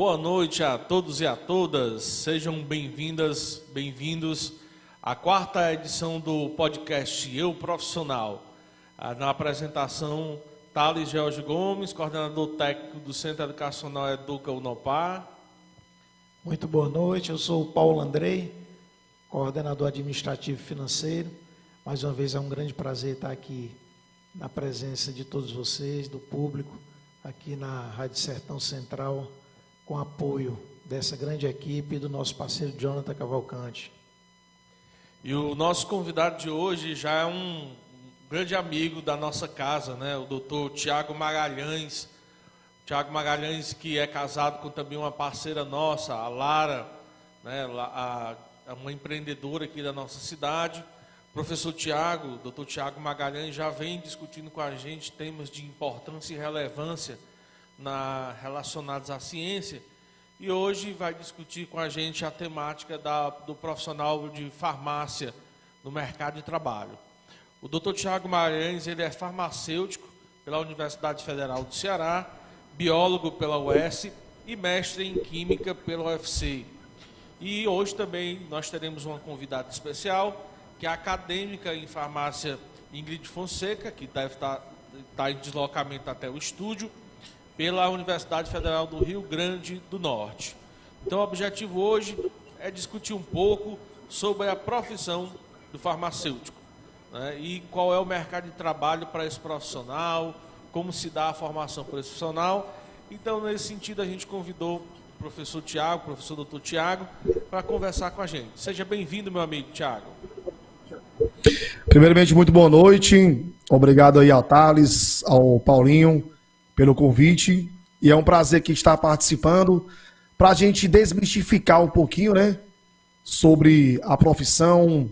Boa noite a todos e a todas, sejam bem-vindas, bem-vindos à quarta edição do podcast Eu Profissional. Na apresentação está Thales George Gomes, coordenador técnico do Centro Educacional Educa Unopar. Muito boa noite, eu sou o Paulo Andrei, coordenador administrativo e financeiro. Mais uma vez é um grande prazer estar aqui na presença de todos vocês, do público, aqui na Rádio Sertão Central, com apoio dessa grande equipe e do nosso parceiro Jonathan Cavalcante. E o nosso convidado de hoje já é um grande amigo da nossa casa, né? O doutor Tiago Magalhães. Tiago Magalhães, que é casado com também uma parceira nossa, a Lara, né? Uma empreendedora aqui da nossa cidade. O professor Tiago, doutor Tiago Magalhães, já vem discutindo com a gente temas de importância e relevância relacionados à ciência. E hoje vai discutir com a gente a temática do profissional de farmácia no mercado de trabalho. O doutor Tiago Magalhães, ele é farmacêutico pela Universidade Federal do Ceará, biólogo pela UES e mestre em Química pela UFC. E hoje também nós teremos uma convidada especial, que é a acadêmica em farmácia Ingrid Fonseca, que deve estar em deslocamento até o estúdio, pela Universidade Federal do Rio Grande do Norte. Então, o objetivo hoje é discutir um pouco sobre a profissão do farmacêutico, né? E qual é o mercado de trabalho para esse profissional, como se dá a formação para esse profissional. Então, nesse sentido, a gente convidou o professor Tiago, o professor doutor Tiago, para conversar com a gente. Seja bem-vindo, meu amigo Tiago. Primeiramente, muito boa noite. Obrigado aí ao Thales, ao Paulinho, pelo convite. E é um prazer aqui estar participando para a gente desmistificar um pouquinho, né, sobre a profissão,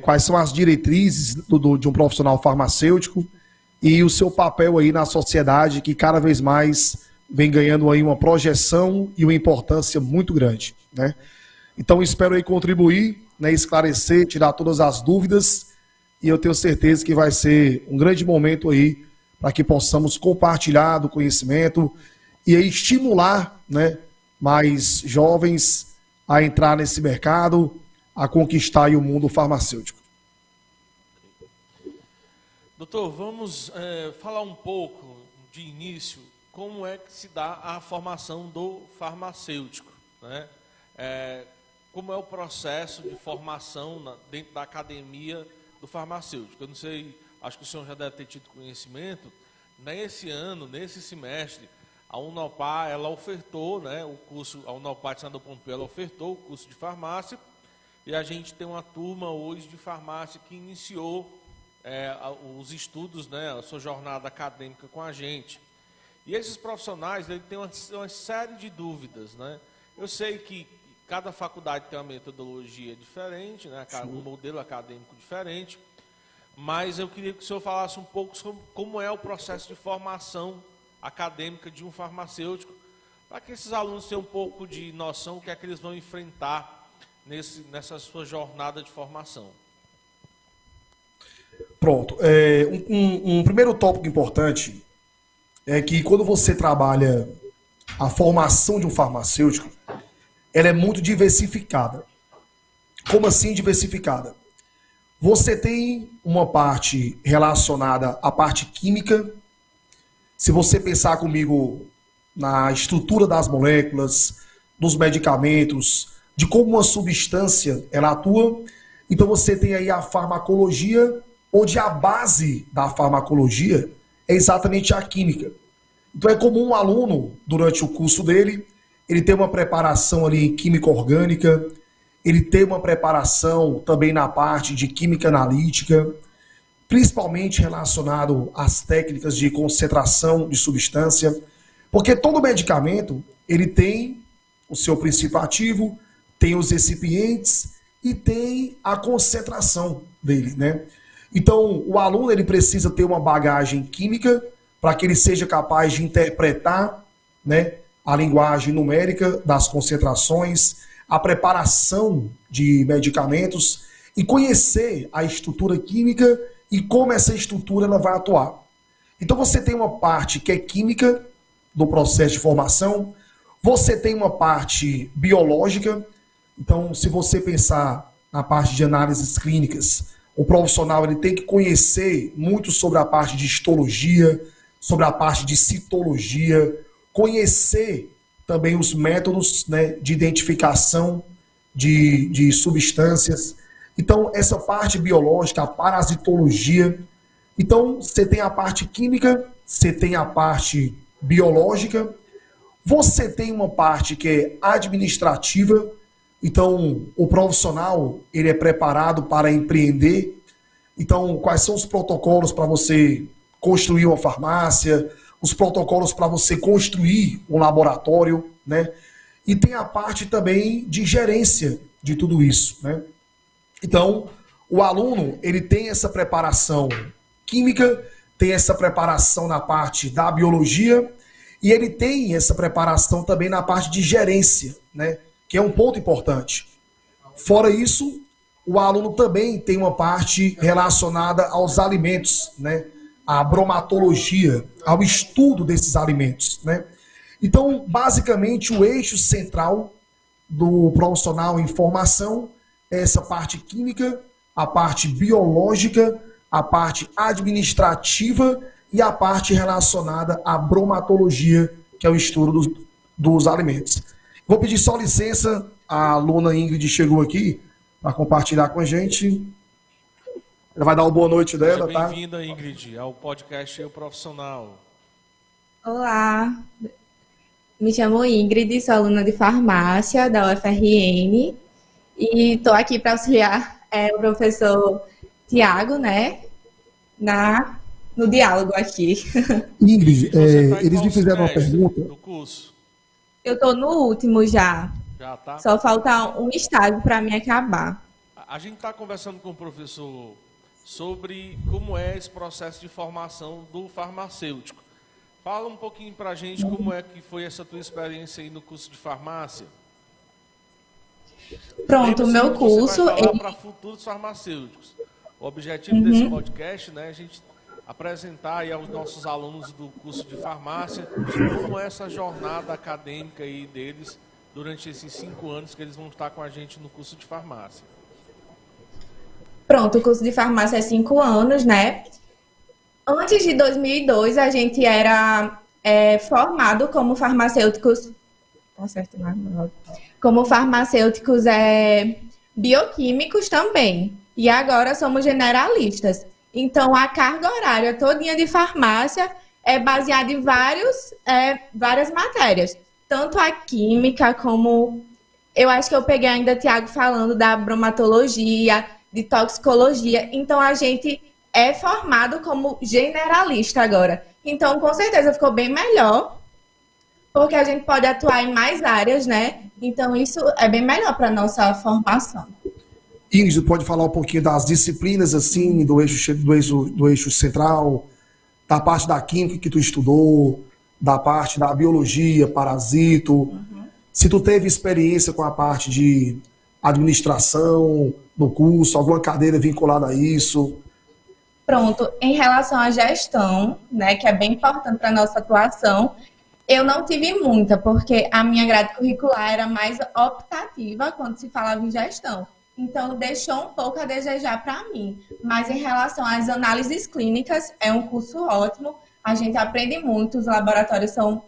quais são as diretrizes de um profissional farmacêutico e o seu papel aí na sociedade, que cada vez mais vem ganhando aí uma projeção e uma importância muito grande, né? Então, espero aí contribuir, né, esclarecer, tirar todas as dúvidas, e eu tenho certeza que vai ser um grande momento aí para que possamos compartilhar do conhecimento e aí estimular, né, mais jovens a entrar nesse mercado, a conquistar aí o mundo farmacêutico. Doutor, vamos falar um pouco de início como é que se dá a formação do farmacêutico, né? Como é o processo de formação dentro da academia do farmacêutico. Eu não sei, acho que o senhor já deve ter tido conhecimento, nesse ano, nesse semestre, a Unopar, ela ofertou, né, o curso, a Unopar de Senador Pompeu, ela ofertou o curso de farmácia, e a gente tem uma turma hoje de farmácia que iniciou os estudos, né, a sua jornada acadêmica com a gente. E esses profissionais, eles têm uma série de dúvidas, né? Eu sei que cada faculdade tem uma metodologia diferente, né, um modelo acadêmico diferente, mas eu queria que o senhor falasse um pouco sobre como é o processo de formação acadêmica de um farmacêutico, para que esses alunos tenham um pouco de noção do que é que eles vão enfrentar nessa sua jornada de formação. Pronto. Um primeiro tópico importante é que quando você trabalha a formação de um farmacêutico, ela é muito diversificada. Como assim diversificada? Você tem uma parte relacionada à parte química. Se você pensar comigo na estrutura das moléculas, dos medicamentos, de como uma substância ela atua, então você tem aí a farmacologia, onde a base da farmacologia é exatamente a química. Então é comum um aluno, durante o curso dele, ele ter uma preparação ali em química orgânica, ele ter uma preparação também na parte de química analítica, principalmente relacionado às técnicas de concentração de substância, porque todo medicamento, ele tem o seu princípio ativo, tem os recipientes e tem a concentração dele, né? Então, o aluno, ele precisa ter uma bagagem química para que ele seja capaz de interpretar, né, a linguagem numérica das concentrações, a preparação de medicamentos e conhecer a estrutura química e como essa estrutura ela vai atuar. Então você tem uma parte que é química do processo de formação, você tem uma parte biológica. Então, se você pensar na parte de análises clínicas, o profissional ele tem que conhecer muito sobre a parte de histologia, sobre a parte de citologia, conhecer também os métodos, né, de identificação de substâncias. Então, essa parte biológica, a parasitologia. Então, você tem a parte química, você tem a parte biológica, você tem uma parte que é administrativa. Então, o profissional, ele é preparado para empreender. Então, quais são os protocolos para você construir uma farmácia, os protocolos para você construir um laboratório, né? E tem a parte também de gerência de tudo isso, né? Então, o aluno, ele tem essa preparação química, tem essa preparação na parte da biologia e ele tem essa preparação também na parte de gerência, né? Que é um ponto importante. Fora isso, o aluno também tem uma parte relacionada aos alimentos, né? À bromatologia, ao estudo desses alimentos, né? Então, basicamente, o eixo central do profissional em formação é essa parte química, a parte biológica, a parte administrativa e a parte relacionada à bromatologia, que é o estudo dos alimentos. Vou pedir só licença, a aluna Ingrid chegou aqui para compartilhar com a gente. Ela vai dar uma boa noite dela, tá? Bem-vinda, Ingrid, ao podcast Eu Profissional. Olá, me chamo Ingrid, sou aluna de farmácia da UFRN e estou aqui para auxiliar o professor Tiago, né, no diálogo aqui. Ingrid, Tá eles me fizeram uma semestre pergunta. do curso? Eu estou no último já, Já tá? só falta um estágio para mim acabar. A gente está conversando com o professor sobre como é esse processo de formação do farmacêutico. Fala um pouquinho para a gente como é que foi essa tua experiência aí no curso de farmácia. Pronto, o meu curso... Você vai falar para futuros farmacêuticos. O objetivo desse podcast, né, é a gente apresentar aí aos nossos alunos do curso de farmácia como é essa jornada acadêmica aí deles durante esses 5 anos que eles vão estar com a gente no curso de farmácia. Pronto, o curso de farmácia é 5 anos, né? Antes de 2002, a gente era formado como farmacêuticos... Tá certo, não? Como farmacêuticos bioquímicos também. E agora somos generalistas. Então, a carga horária todinha de farmácia é baseada em várias matérias. Tanto a química como... Eu acho que eu peguei ainda o Tiago falando da bromatologia, de toxicologia. Então, a gente é formado como generalista agora. Então, com certeza, ficou bem melhor, porque a gente pode atuar em mais áreas, né? Então, isso é bem melhor para a nossa formação. Ingrid, pode falar um pouquinho das disciplinas, assim, do eixo central, da parte da química que tu estudou, da parte da biologia, parasito. Se tu teve experiência com a parte de administração no curso, alguma cadeira vinculada a isso. Pronto, em relação à gestão, né, que é bem importante para a nossa atuação, eu não tive muita, porque a minha grade curricular era mais optativa quando se falava em gestão. Então, deixou um pouco a desejar para mim. Mas em relação às análises clínicas, é um curso ótimo. A gente aprende muito, os laboratórios são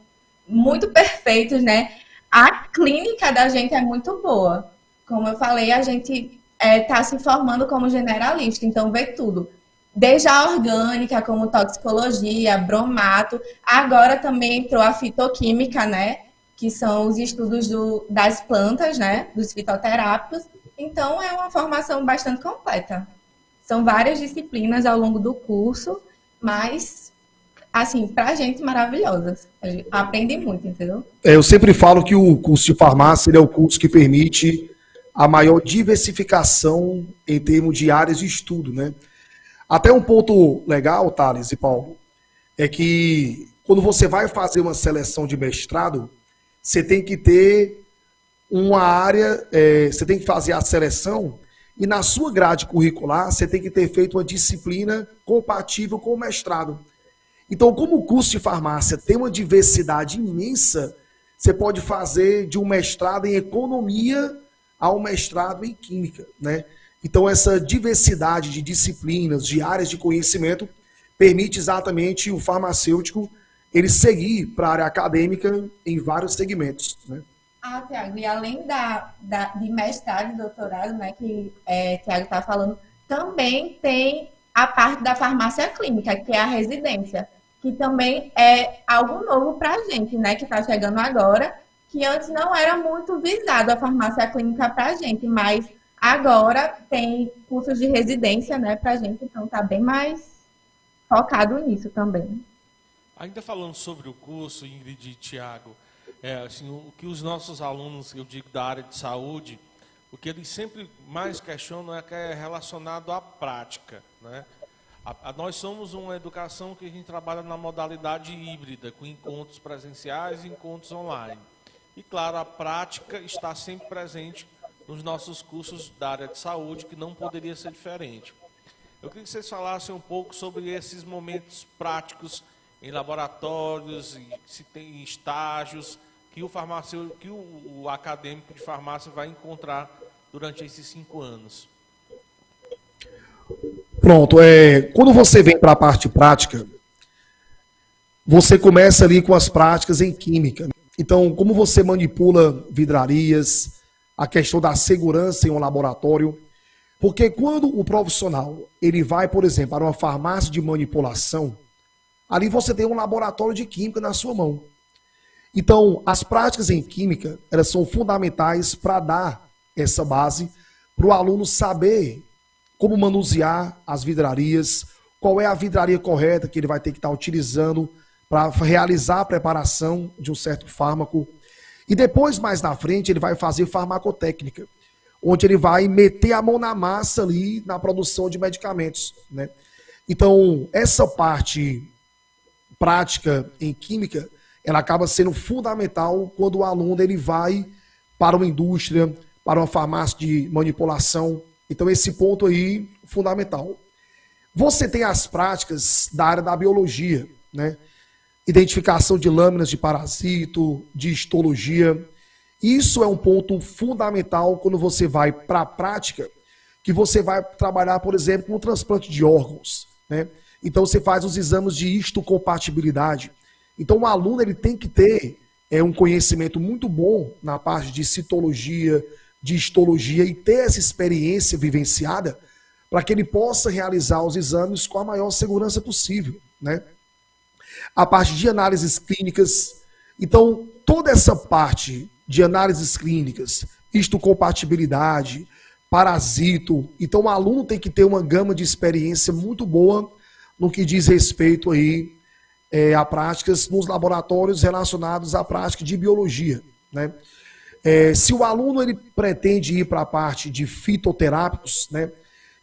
muito perfeitos, né? A clínica da gente é muito boa. Como eu falei, a gente está se formando como generalista, então vê tudo. Desde a orgânica, como toxicologia, bromato. Agora também entrou a fitoquímica, né? Que são os estudos das plantas, né? Dos fitoterápicos. Então, é uma formação bastante completa. São várias disciplinas ao longo do curso, mas, assim, pra gente, maravilhosas. A gente aprende muito, entendeu? Eu sempre falo que o curso de farmácia ele é o curso que permite a maior diversificação em termos de áreas de estudo, né? Até um ponto legal, Thales e Paulo, é que quando você vai fazer uma seleção de mestrado, você tem que ter uma área, você tem que fazer a seleção e na sua grade curricular você tem que ter feito uma disciplina compatível com o mestrado. Então, como o curso de farmácia tem uma diversidade imensa, você pode fazer de um mestrado em economia ao mestrado em química, né? Então, essa diversidade de disciplinas, de áreas de conhecimento, permite exatamente o farmacêutico ele seguir para a área acadêmica em vários segmentos, né? Tiago, e além de mestrado e doutorado, né, que Tiago está falando, também tem a parte da farmácia clínica, que é a residência, que também é algo novo para a gente, né, que está chegando agora, que antes não era muito visado a farmácia clínica para a gente, mas agora tem cursos de residência, né, para a gente, então está bem mais focado nisso também. Ainda falando sobre o curso, Ingrid e Tiago, assim, o que os nossos alunos, eu digo, da área de saúde, o que eles sempre mais questionam é que é relacionado à prática, né? Nós somos uma educação que a gente trabalha na modalidade híbrida, com encontros presenciais e encontros online. E, claro, a prática está sempre presente nos nossos cursos da área de saúde, que não poderia ser diferente. Eu queria que vocês falassem um pouco sobre esses momentos práticos em laboratórios, se tem estágios, que o farmacêutico, que o acadêmico de farmácia vai encontrar durante esses 5 anos. Pronto, quando você vem para a parte prática, você começa ali com as práticas em química. Então, como você manipula vidrarias, a questão da segurança em um laboratório, porque quando o profissional ele vai, por exemplo, para uma farmácia de manipulação, ali você tem um laboratório de química na sua mão. Então, as práticas em química, elas são fundamentais para dar essa base para o aluno saber como manusear as vidrarias, qual é a vidraria correta que ele vai ter que estar utilizando para realizar a preparação de um certo fármaco. E depois, mais na frente, ele vai fazer farmacotécnica, onde ele vai meter a mão na massa ali na produção de medicamentos, né? Então, essa parte prática em química, ela acaba sendo fundamental quando o aluno ele vai para uma indústria, para uma farmácia de manipulação. Então, esse ponto aí, fundamental. Você tem as práticas da área da biologia, né? Identificação de lâminas de parasito, de histologia. Isso é um ponto fundamental quando você vai para a prática, que você vai trabalhar, por exemplo, com o transplante de órgãos, né? Então, você faz os exames de histocompatibilidade. Então, o aluno ele tem que ter um conhecimento muito bom na parte de citologia, de histologia e ter essa experiência vivenciada para que ele possa realizar os exames com a maior segurança possível, né? A parte de análises clínicas. Então, toda essa parte de análises clínicas, histocompatibilidade, parasito. Então, o aluno tem que ter uma gama de experiência muito boa no que diz respeito aí a práticas nos laboratórios relacionados à prática de biologia, né? Se o aluno ele pretende ir para a parte de fitoterápicos, né?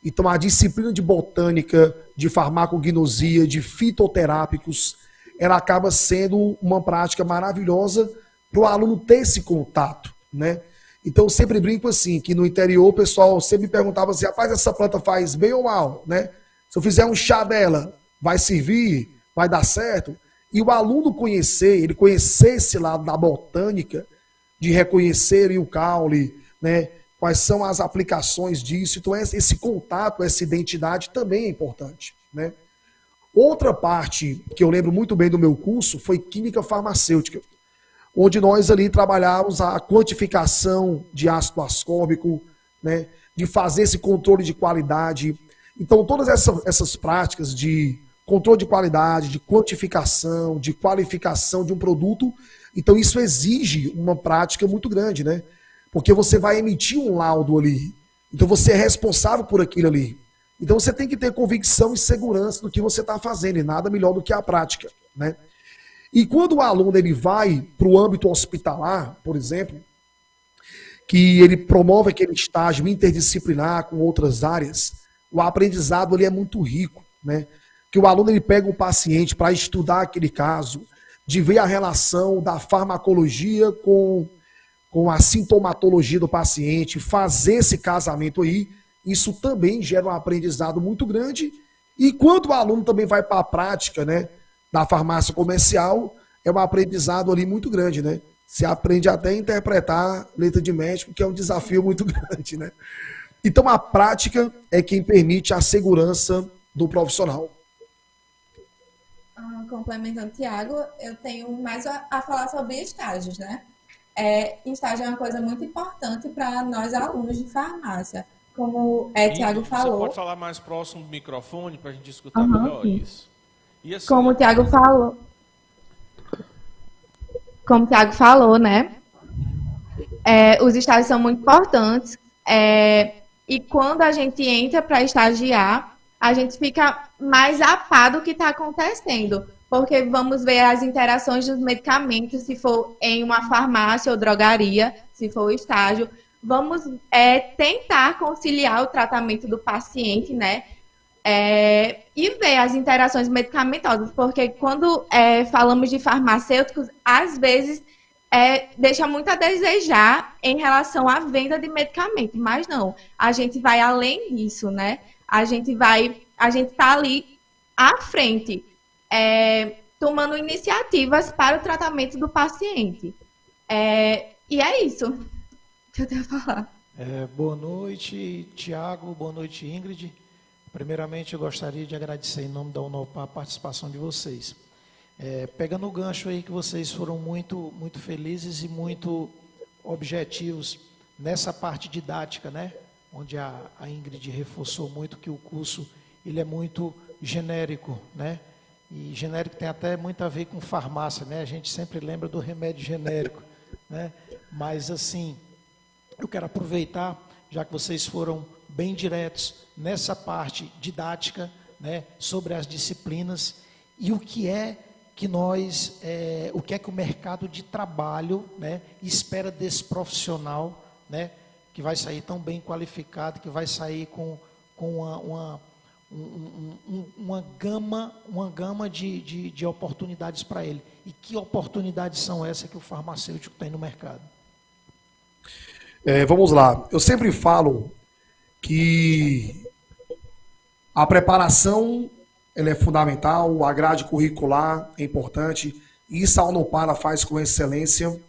Então a disciplina de botânica, de farmacognosia, de fitoterápicos, ela acaba sendo uma prática maravilhosa para o aluno ter esse contato, né? Então eu sempre brinco assim, que no interior o pessoal sempre me perguntava assim, rapaz, essa planta faz bem ou mal, né? Se eu fizer um chá dela, vai servir? Vai dar certo? E o aluno ele conhecer esse lado da botânica, de reconhecer o caule, né? Quais são as aplicações disso. Então, esse contato, essa identidade também é importante, né? Outra parte que eu lembro muito bem do meu curso foi química farmacêutica, onde nós ali trabalhávamos a quantificação de ácido ascórbico, né? De fazer esse controle de qualidade. Então, todas essas práticas de controle de qualidade, de quantificação, de qualificação de um produto, então isso exige uma prática muito grande, né? Porque você vai emitir um laudo ali, então você é responsável por aquilo ali. Então você tem que ter convicção e segurança do que você está fazendo, e nada melhor do que a prática, né? E quando o aluno ele vai para o âmbito hospitalar, por exemplo, que ele promove aquele estágio interdisciplinar com outras áreas, o aprendizado ali é muito rico, né? Que o aluno ele pega o paciente para estudar aquele caso, de ver a relação da farmacologia com a sintomatologia do paciente, fazer esse casamento aí, isso também gera um aprendizado muito grande. E quando o aluno também vai para a prática, né, da farmácia comercial, é um aprendizado ali muito grande, né? Você aprende até a interpretar letra de médico, que é um desafio muito grande, né? Então, a prática é quem permite a segurança do profissional. Complementando o Tiago, eu tenho mais a falar sobre estágios, né? Estágio é uma coisa muito importante para nós alunos de farmácia. Como Tiago falou. Você pode falar mais próximo do microfone para a gente escutar melhor isso. E assim, como o Tiago falou, né? Os estágios são muito importantes. E quando a gente entra para estagiar, a gente fica mais a par do que está acontecendo. Porque vamos ver as interações dos medicamentos, se for em uma farmácia ou drogaria, se for o estágio. Vamos tentar conciliar o tratamento do paciente, né? E ver as interações medicamentosas, porque quando falamos de farmacêuticos, às vezes deixa muito a desejar em relação à venda de medicamento, mas não, a gente vai além disso, né? A gente está ali à frente, tomando iniciativas para o tratamento do paciente. E é isso que eu tenho a falar. Boa noite, Tiago. Boa noite, Ingrid. Primeiramente, eu gostaria de agradecer em nome da Unopar a participação de vocês. Pegando o gancho aí que vocês foram muito, muito felizes e muito objetivos nessa parte didática, né? Onde a Ingrid reforçou muito que o curso ele é muito genérico, né? E genérico tem até muito a ver com farmácia, né? A gente sempre lembra do remédio genérico, né? Mas assim, eu quero aproveitar, já que vocês foram bem diretos nessa parte didática, né, sobre as disciplinas e o que é que o mercado de trabalho, né, espera desse profissional, né, que vai sair tão bem qualificado, que vai sair com uma gama de oportunidades para ele. E que oportunidades são essas que o farmacêutico tem no mercado? Vamos lá. Eu sempre falo que a preparação ela é fundamental, a grade curricular é importante, e isso a Unopar faz com excelência.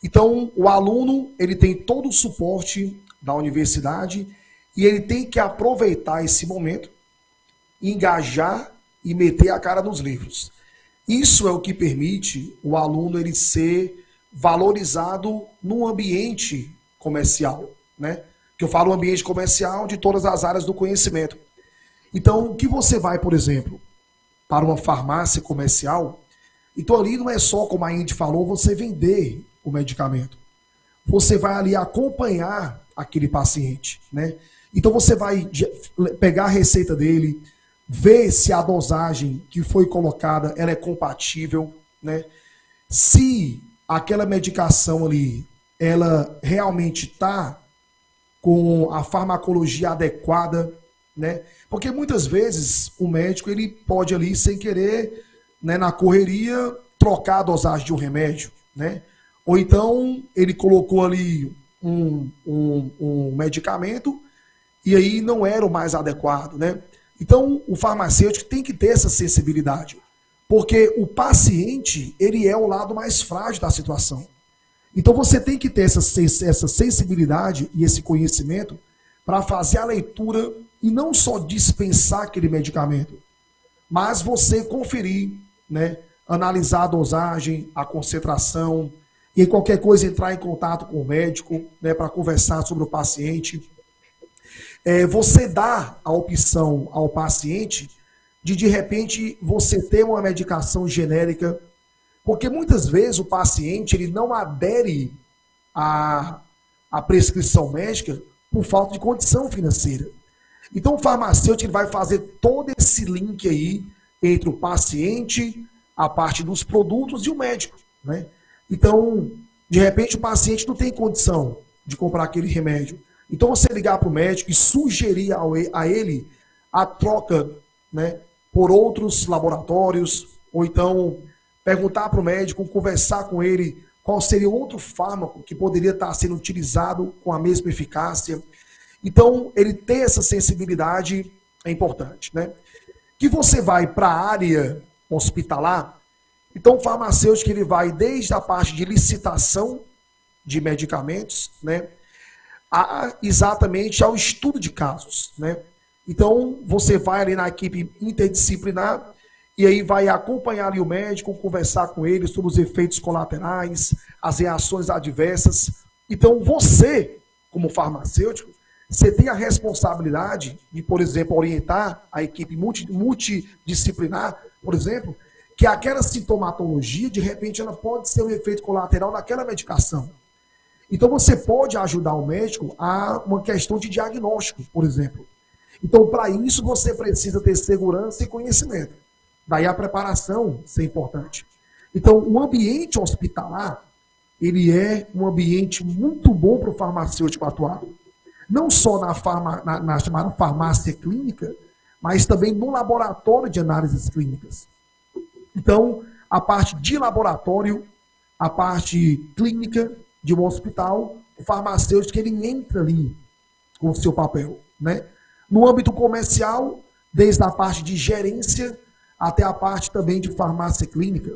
Então, o aluno ele tem todo o suporte da universidade e ele tem que aproveitar esse momento, engajar e meter a cara nos livros. Isso é o que permite o aluno ele ser valorizado no ambiente comercial, né? Que eu falo ambiente comercial de todas as áreas do conhecimento. Então, o que você vai, por exemplo, para uma farmácia comercial, então ali não é só, como a Indy falou, você vender o medicamento. Você vai ali acompanhar aquele paciente, né? Então você vai pegar a receita dele, ver se a dosagem que foi colocada ela é compatível, né? Se aquela medicação ali, ela realmente está com a farmacologia adequada, né? Porque muitas vezes o médico ele pode ali sem querer, né, na correria trocar a dosagem de um remédio, né? Ou então ele colocou ali um medicamento e aí não era o mais adequado, né? Então o farmacêutico tem que ter essa sensibilidade, porque o paciente ele é o lado mais frágil da situação. Então você tem que ter essa sensibilidade e esse conhecimento para fazer a leitura e não só dispensar aquele medicamento, mas você conferir, né, analisar a dosagem, a concentração, e qualquer coisa entrar em contato com o médico, né, para conversar sobre o paciente. Você dá a opção ao paciente de repente, você ter uma medicação genérica, porque muitas vezes o paciente ele não adere à prescrição médica por falta de condição financeira. Então o farmacêutico ele vai fazer todo esse link aí entre o paciente, a parte dos produtos e o médico, né? Então, de repente o paciente não tem condição de comprar aquele remédio. Então você ligar para o médico e sugerir a ele a troca, né, por outros laboratórios, ou então perguntar para o médico, conversar com ele qual seria outro fármaco que poderia estar sendo utilizado com a mesma eficácia. Então, ele ter essa sensibilidade é importante, né? Que você vai para a área hospitalar, então o farmacêutico ele vai desde a parte de licitação de medicamentos, né, exatamente ao estudo de casos, né? Então, você vai ali na equipe interdisciplinar e aí vai acompanhar ali o médico, conversar com ele sobre os efeitos colaterais, as reações adversas. Então, você, como farmacêutico, você tem a responsabilidade de, por exemplo, orientar a equipe multidisciplinar, por exemplo, que aquela sintomatologia, de repente, ela pode ser um efeito colateral daquela medicação. Então, você pode ajudar o médico a uma questão de diagnóstico, por exemplo. Então, para isso, você precisa ter segurança e conhecimento. Daí a preparação ser importante. Então, o ambiente hospitalar, ele é um ambiente muito bom para o farmacêutico atuar. Não só na chamada farmácia clínica, mas também no laboratório de análises clínicas. Então, a parte de laboratório, a parte clínica de um hospital, o farmacêutico, ele entra ali com o seu papel, né? No âmbito comercial, desde a parte de gerência até a parte também de farmácia clínica,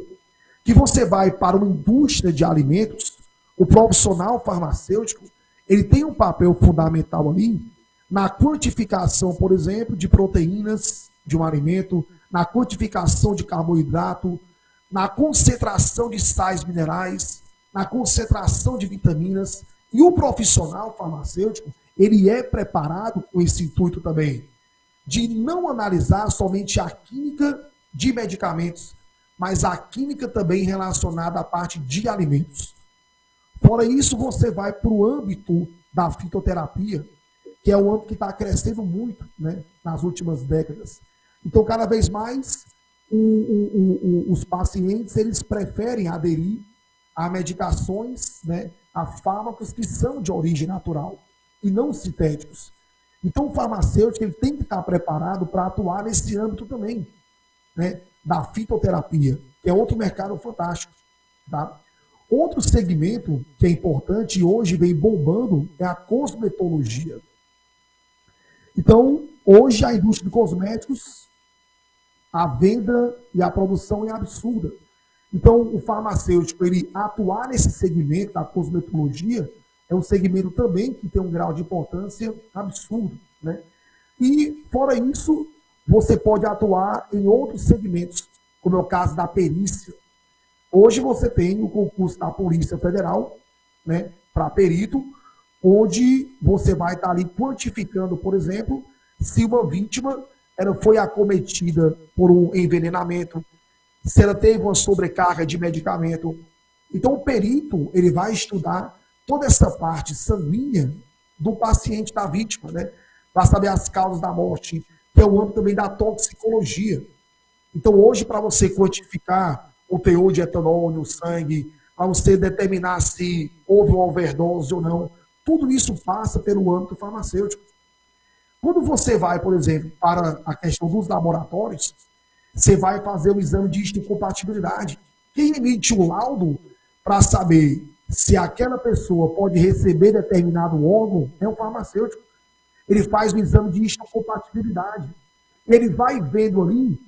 que você vai para uma indústria de alimentos, o profissional farmacêutico, ele tem um papel fundamental ali na quantificação, por exemplo, de proteínas de um alimento, na quantificação de carboidrato, na concentração de sais minerais, na concentração de vitaminas. E o profissional farmacêutico, ele é preparado com esse intuito também, de não analisar somente a química de medicamentos, mas a química também relacionada à parte de alimentos. Fora isso, você vai para o âmbito da fitoterapia, que é um âmbito que está crescendo muito, né, nas últimas décadas. Então, cada vez mais, os pacientes eles preferem aderir a medicações, né, a fármacos que são de origem natural e não sintéticos. Então, o farmacêutico ele tem que estar preparado para atuar nesse âmbito também, né, da fitoterapia, que é outro mercado fantástico. Tá? Outro segmento que é importante e hoje vem bombando é a cosmetologia. Então, hoje a indústria de cosméticos, a venda e a produção é absurda. Então, o farmacêutico, ele atuar nesse segmento da cosmetologia é um segmento também que tem um grau de importância absurdo, né? E, fora isso, você pode atuar em outros segmentos, como é o caso da perícia. Hoje você tem o concurso da Polícia Federal, né, para perito, onde você vai estar ali quantificando, por exemplo, se uma vítima ela foi acometida por um envenenamento, se ela teve uma sobrecarga de medicamento. Então, o perito ele vai estudar toda essa parte sanguínea do paciente, da vítima, né, para saber as causas da morte, que é o âmbito também da toxicologia. Então, hoje, para você quantificar o teor de etanol no sangue, para você determinar se houve uma overdose ou não, tudo isso passa pelo âmbito farmacêutico. Quando você vai, por exemplo, para a questão dos laboratórios, você vai fazer o exame de histocompatibilidade. Quem emite o laudo para saber se aquela pessoa pode receber determinado órgão é o farmacêutico. Ele faz o exame de histocompatibilidade. Ele vai vendo ali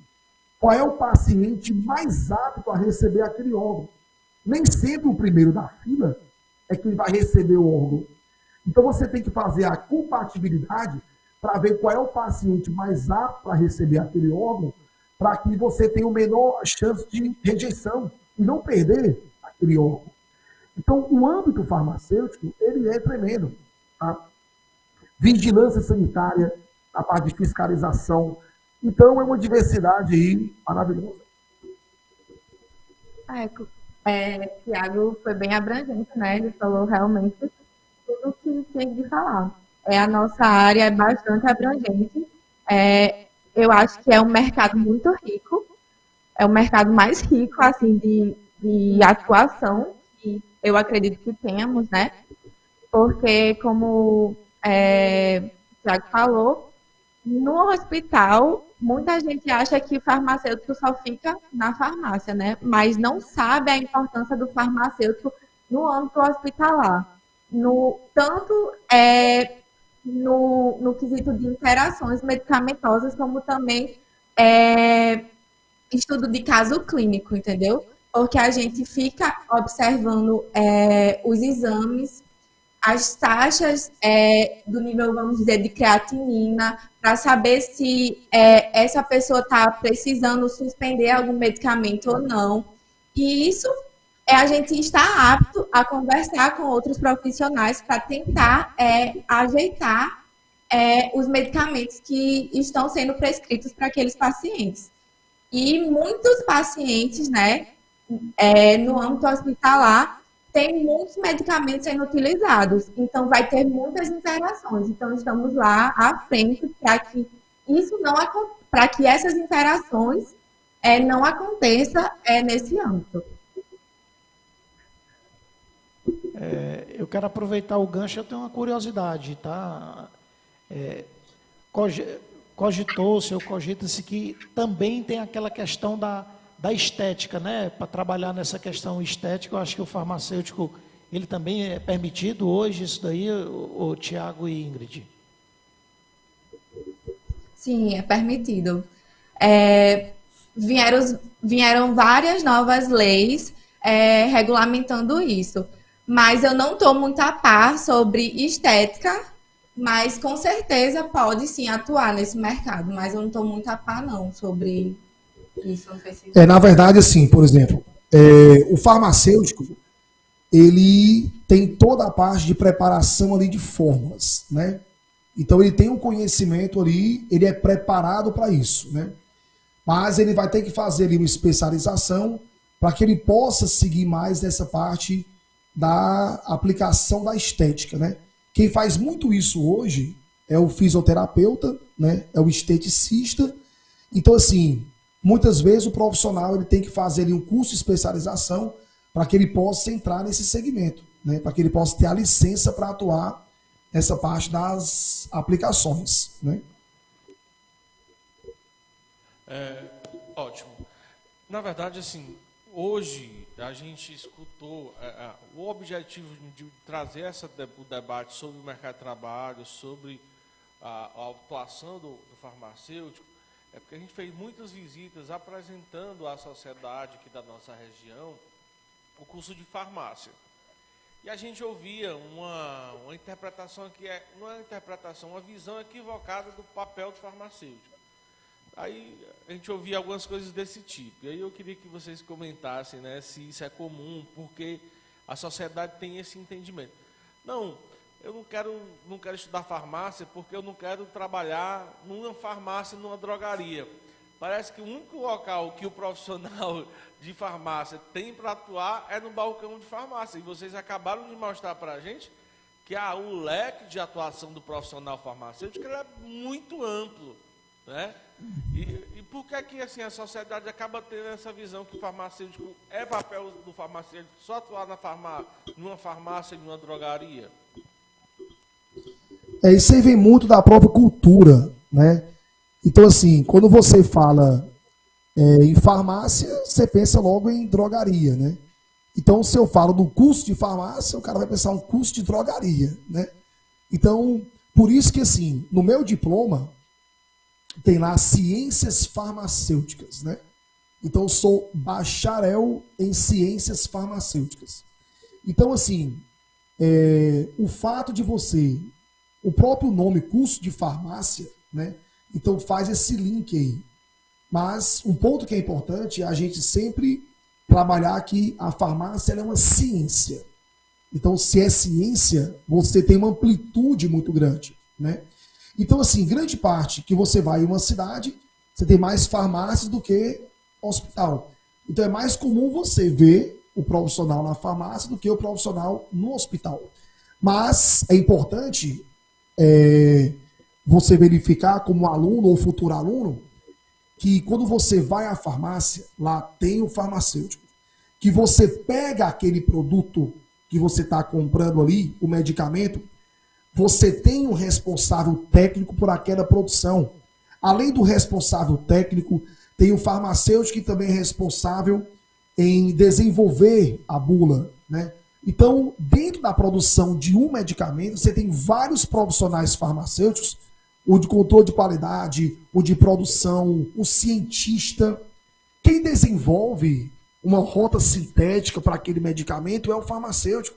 qual é o paciente mais apto a receber aquele órgão. Nem sempre o primeiro da fila é quem vai receber o órgão. Então você tem que fazer a compatibilidade para ver qual é o paciente mais apto para receber aquele órgão, para que você tenha o menor chance de rejeição e não perder aquele órgão. Então, o âmbito farmacêutico, ele é tremendo. Tá? Vigilância sanitária, a parte de fiscalização. Então, é uma diversidade aí maravilhosa. Tiago foi bem abrangente, né? Ele falou realmente tudo o que tem de falar. A nossa área é bastante abrangente. Eu acho que é um mercado muito rico. É o mercado mais rico, assim, de atuação que eu acredito que temos, né? Porque, como o Tiago falou, no hospital, muita gente acha que o farmacêutico só fica na farmácia, né? Mas não sabe a importância do farmacêutico no âmbito hospitalar. Tanto no quesito de interações medicamentosas, como também estudo de caso clínico, entendeu? Porque a gente fica observando os exames, as taxas do nível, vamos dizer, de creatinina, para saber se essa pessoa está precisando suspender algum medicamento ou não. E isso a gente está apto a conversar com outros profissionais para tentar ajeitar os medicamentos que estão sendo prescritos para aqueles pacientes. E muitos pacientes, né, no âmbito hospitalar, tem muitos medicamentos sendo utilizados, então vai ter muitas interações. Então, estamos lá à frente para que essas interações não aconteçam nesse âmbito. Eu quero aproveitar o gancho, eu tenho uma curiosidade, tá? Cogitou-se ou cogita-se que também tem aquela questão da estética, né? Para trabalhar nessa questão estética, eu acho que o farmacêutico, ele também é permitido hoje, isso daí, o Tiago e Ingrid? Sim, é permitido. Vieram várias novas leis regulamentando isso, mas eu não estou muito a par sobre estética, mas com certeza pode sim atuar nesse mercado, mas eu não estou muito a par não sobre isso. Não sei se... Na verdade, assim, por exemplo, o farmacêutico, ele tem toda a parte de preparação ali de fórmulas, né? Então ele tem um conhecimento ali, ele é preparado para isso, né? Mas ele vai ter que fazer ali uma especialização para que ele possa seguir mais nessa parte da aplicação da estética, né? Quem faz muito isso hoje é o fisioterapeuta, né? É o esteticista. Então, assim, muitas vezes o profissional ele tem que fazer ali um curso de especialização para que ele possa entrar nesse segmento, né? Para que ele possa ter a licença para atuar nessa parte das aplicações, né? Ótimo. Na verdade, assim, hoje a gente escutou o objetivo de trazer o debate sobre o mercado de trabalho, sobre a atuação do farmacêutico, porque a gente fez muitas visitas apresentando à sociedade aqui da nossa região o curso de farmácia. E a gente ouvia uma interpretação que não é uma interpretação, uma visão equivocada do papel do farmacêutico. Aí a gente ouvia algumas coisas desse tipo. E aí eu queria que vocês comentassem, né, se isso é comum, porque a sociedade tem esse entendimento. Não, eu não quero estudar farmácia porque eu não quero trabalhar numa farmácia, numa drogaria. Parece que o único local que o profissional de farmácia tem para atuar é no balcão de farmácia. E vocês acabaram de mostrar para a gente que o leque de atuação do profissional farmacêutico é muito amplo, né? E por que assim, a sociedade acaba tendo essa visão que o farmacêutico é papel do farmacêutico só atuar numa farmácia e numa drogaria? Isso aí vem muito da própria cultura, né? Então, assim, quando você fala em farmácia, você pensa logo em drogaria, né? Então, se eu falo do curso de farmácia, o cara vai pensar um curso de drogaria, né? Então, por isso que, assim, no meu diploma, tem lá ciências farmacêuticas, né? Então, eu sou bacharel em ciências farmacêuticas. Então, assim, o fato de o próprio nome, curso de farmácia, né? Então, faz esse link aí. Mas um ponto que é importante é a gente sempre trabalhar que a farmácia é uma ciência. Então, se é ciência, você tem uma amplitude muito grande, né? Então, assim, grande parte que você vai em uma cidade, você tem mais farmácias do que hospital. Então, é mais comum você ver o profissional na farmácia do que o profissional no hospital. Mas é importante você verificar como aluno ou futuro aluno que quando você vai à farmácia, lá tem o farmacêutico, que você pega aquele produto que você está comprando ali, o medicamento, você tem um responsável técnico por aquela produção. Além do responsável técnico, tem o farmacêutico que também é responsável em desenvolver a bula, né? Então, dentro da produção de um medicamento, você tem vários profissionais farmacêuticos, o de controle de qualidade, o de produção, o cientista. Quem desenvolve uma rota sintética para aquele medicamento é o farmacêutico.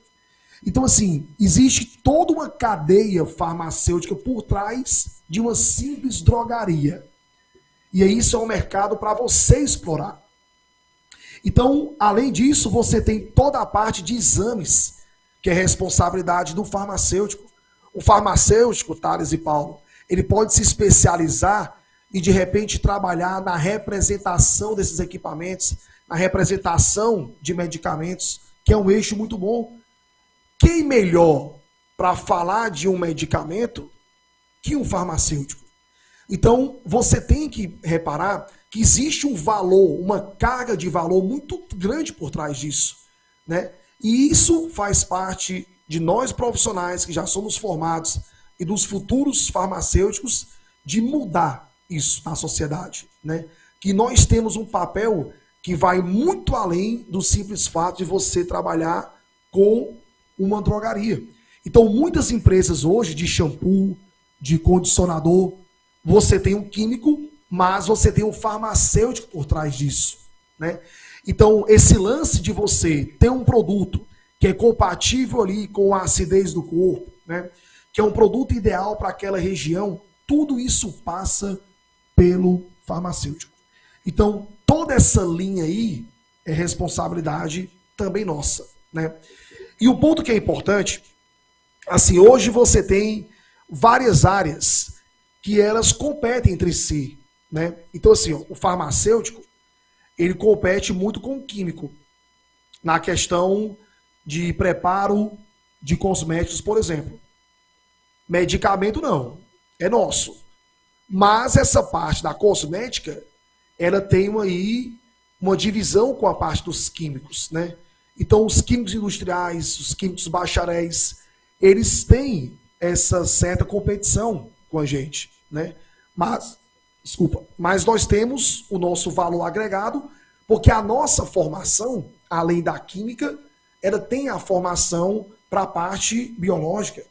Então, assim, existe toda uma cadeia farmacêutica por trás de uma simples drogaria. E aí isso é um mercado para você explorar. Então, além disso, você tem toda a parte de exames, que é responsabilidade do farmacêutico. O farmacêutico, Thales e Paulo, ele pode se especializar e, de repente, trabalhar na representação desses equipamentos, na representação de medicamentos, que é um eixo muito bom. Quem melhor para falar de um medicamento que um farmacêutico? Então, você tem que reparar que existe um valor, uma carga de valor muito grande por trás disso, né? E isso faz parte de nós profissionais que já somos formados e dos futuros farmacêuticos de mudar isso na sociedade, né? Que nós temos um papel que vai muito além do simples fato de você trabalhar com uma drogaria. Então, muitas empresas hoje de shampoo, de condicionador, você tem um químico, mas você tem um farmacêutico por trás disso, né? Então, esse lance de você ter um produto que é compatível ali com a acidez do corpo, né? Que é um produto ideal para aquela região, tudo isso passa pelo farmacêutico. Então, toda essa linha aí é responsabilidade também nossa, né? E o ponto que é importante, assim, hoje você tem várias áreas que elas competem entre si, né? Então, assim, ó, o farmacêutico, ele compete muito com o químico na questão de preparo de cosméticos, por exemplo. Medicamento não, é nosso. Mas essa parte da cosmética, ela tem aí uma divisão com a parte dos químicos, né? Então, os químicos industriais, os químicos bacharéis, eles têm essa certa competição com a gente, né? Mas nós temos o nosso valor agregado, porque a nossa formação, além da química, ela tem a formação para a parte biológica.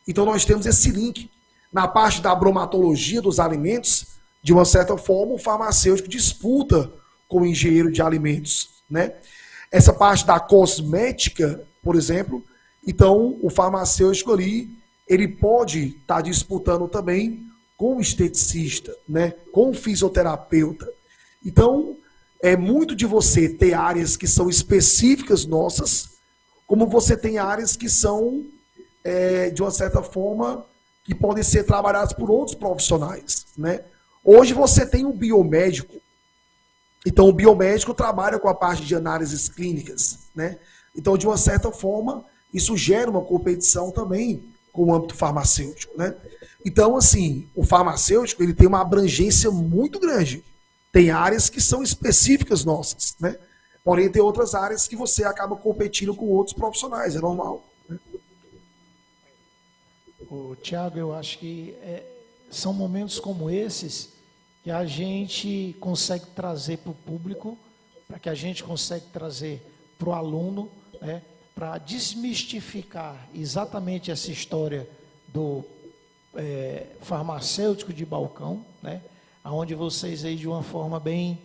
Então, nós temos esse link. Na parte da bromatologia dos alimentos, de uma certa forma, o farmacêutico disputa com o engenheiro de alimentos, né? Essa parte da cosmética, por exemplo, então o farmacêutico ali, ele pode estar disputando também com o esteticista, né? Com o fisioterapeuta. Então, é muito de você ter áreas que são específicas nossas, como você tem áreas que são, de uma certa forma, que podem ser trabalhadas por outros profissionais, né? Hoje você tem um biomédico. Então, o biomédico trabalha com a parte de análises clínicas, né? Então, de uma certa forma, isso gera uma competição também com o âmbito farmacêutico, né? Então, assim, o farmacêutico, ele tem uma abrangência muito grande. Tem áreas que são específicas nossas, né? Porém, tem outras áreas que você acaba competindo com outros profissionais, é normal, né? Tiago, eu acho que são momentos como esses que a gente consegue trazer para o público, para que a gente consegue trazer para o aluno, né, para desmistificar exatamente essa história do farmacêutico de balcão, né, onde vocês aí de uma forma bem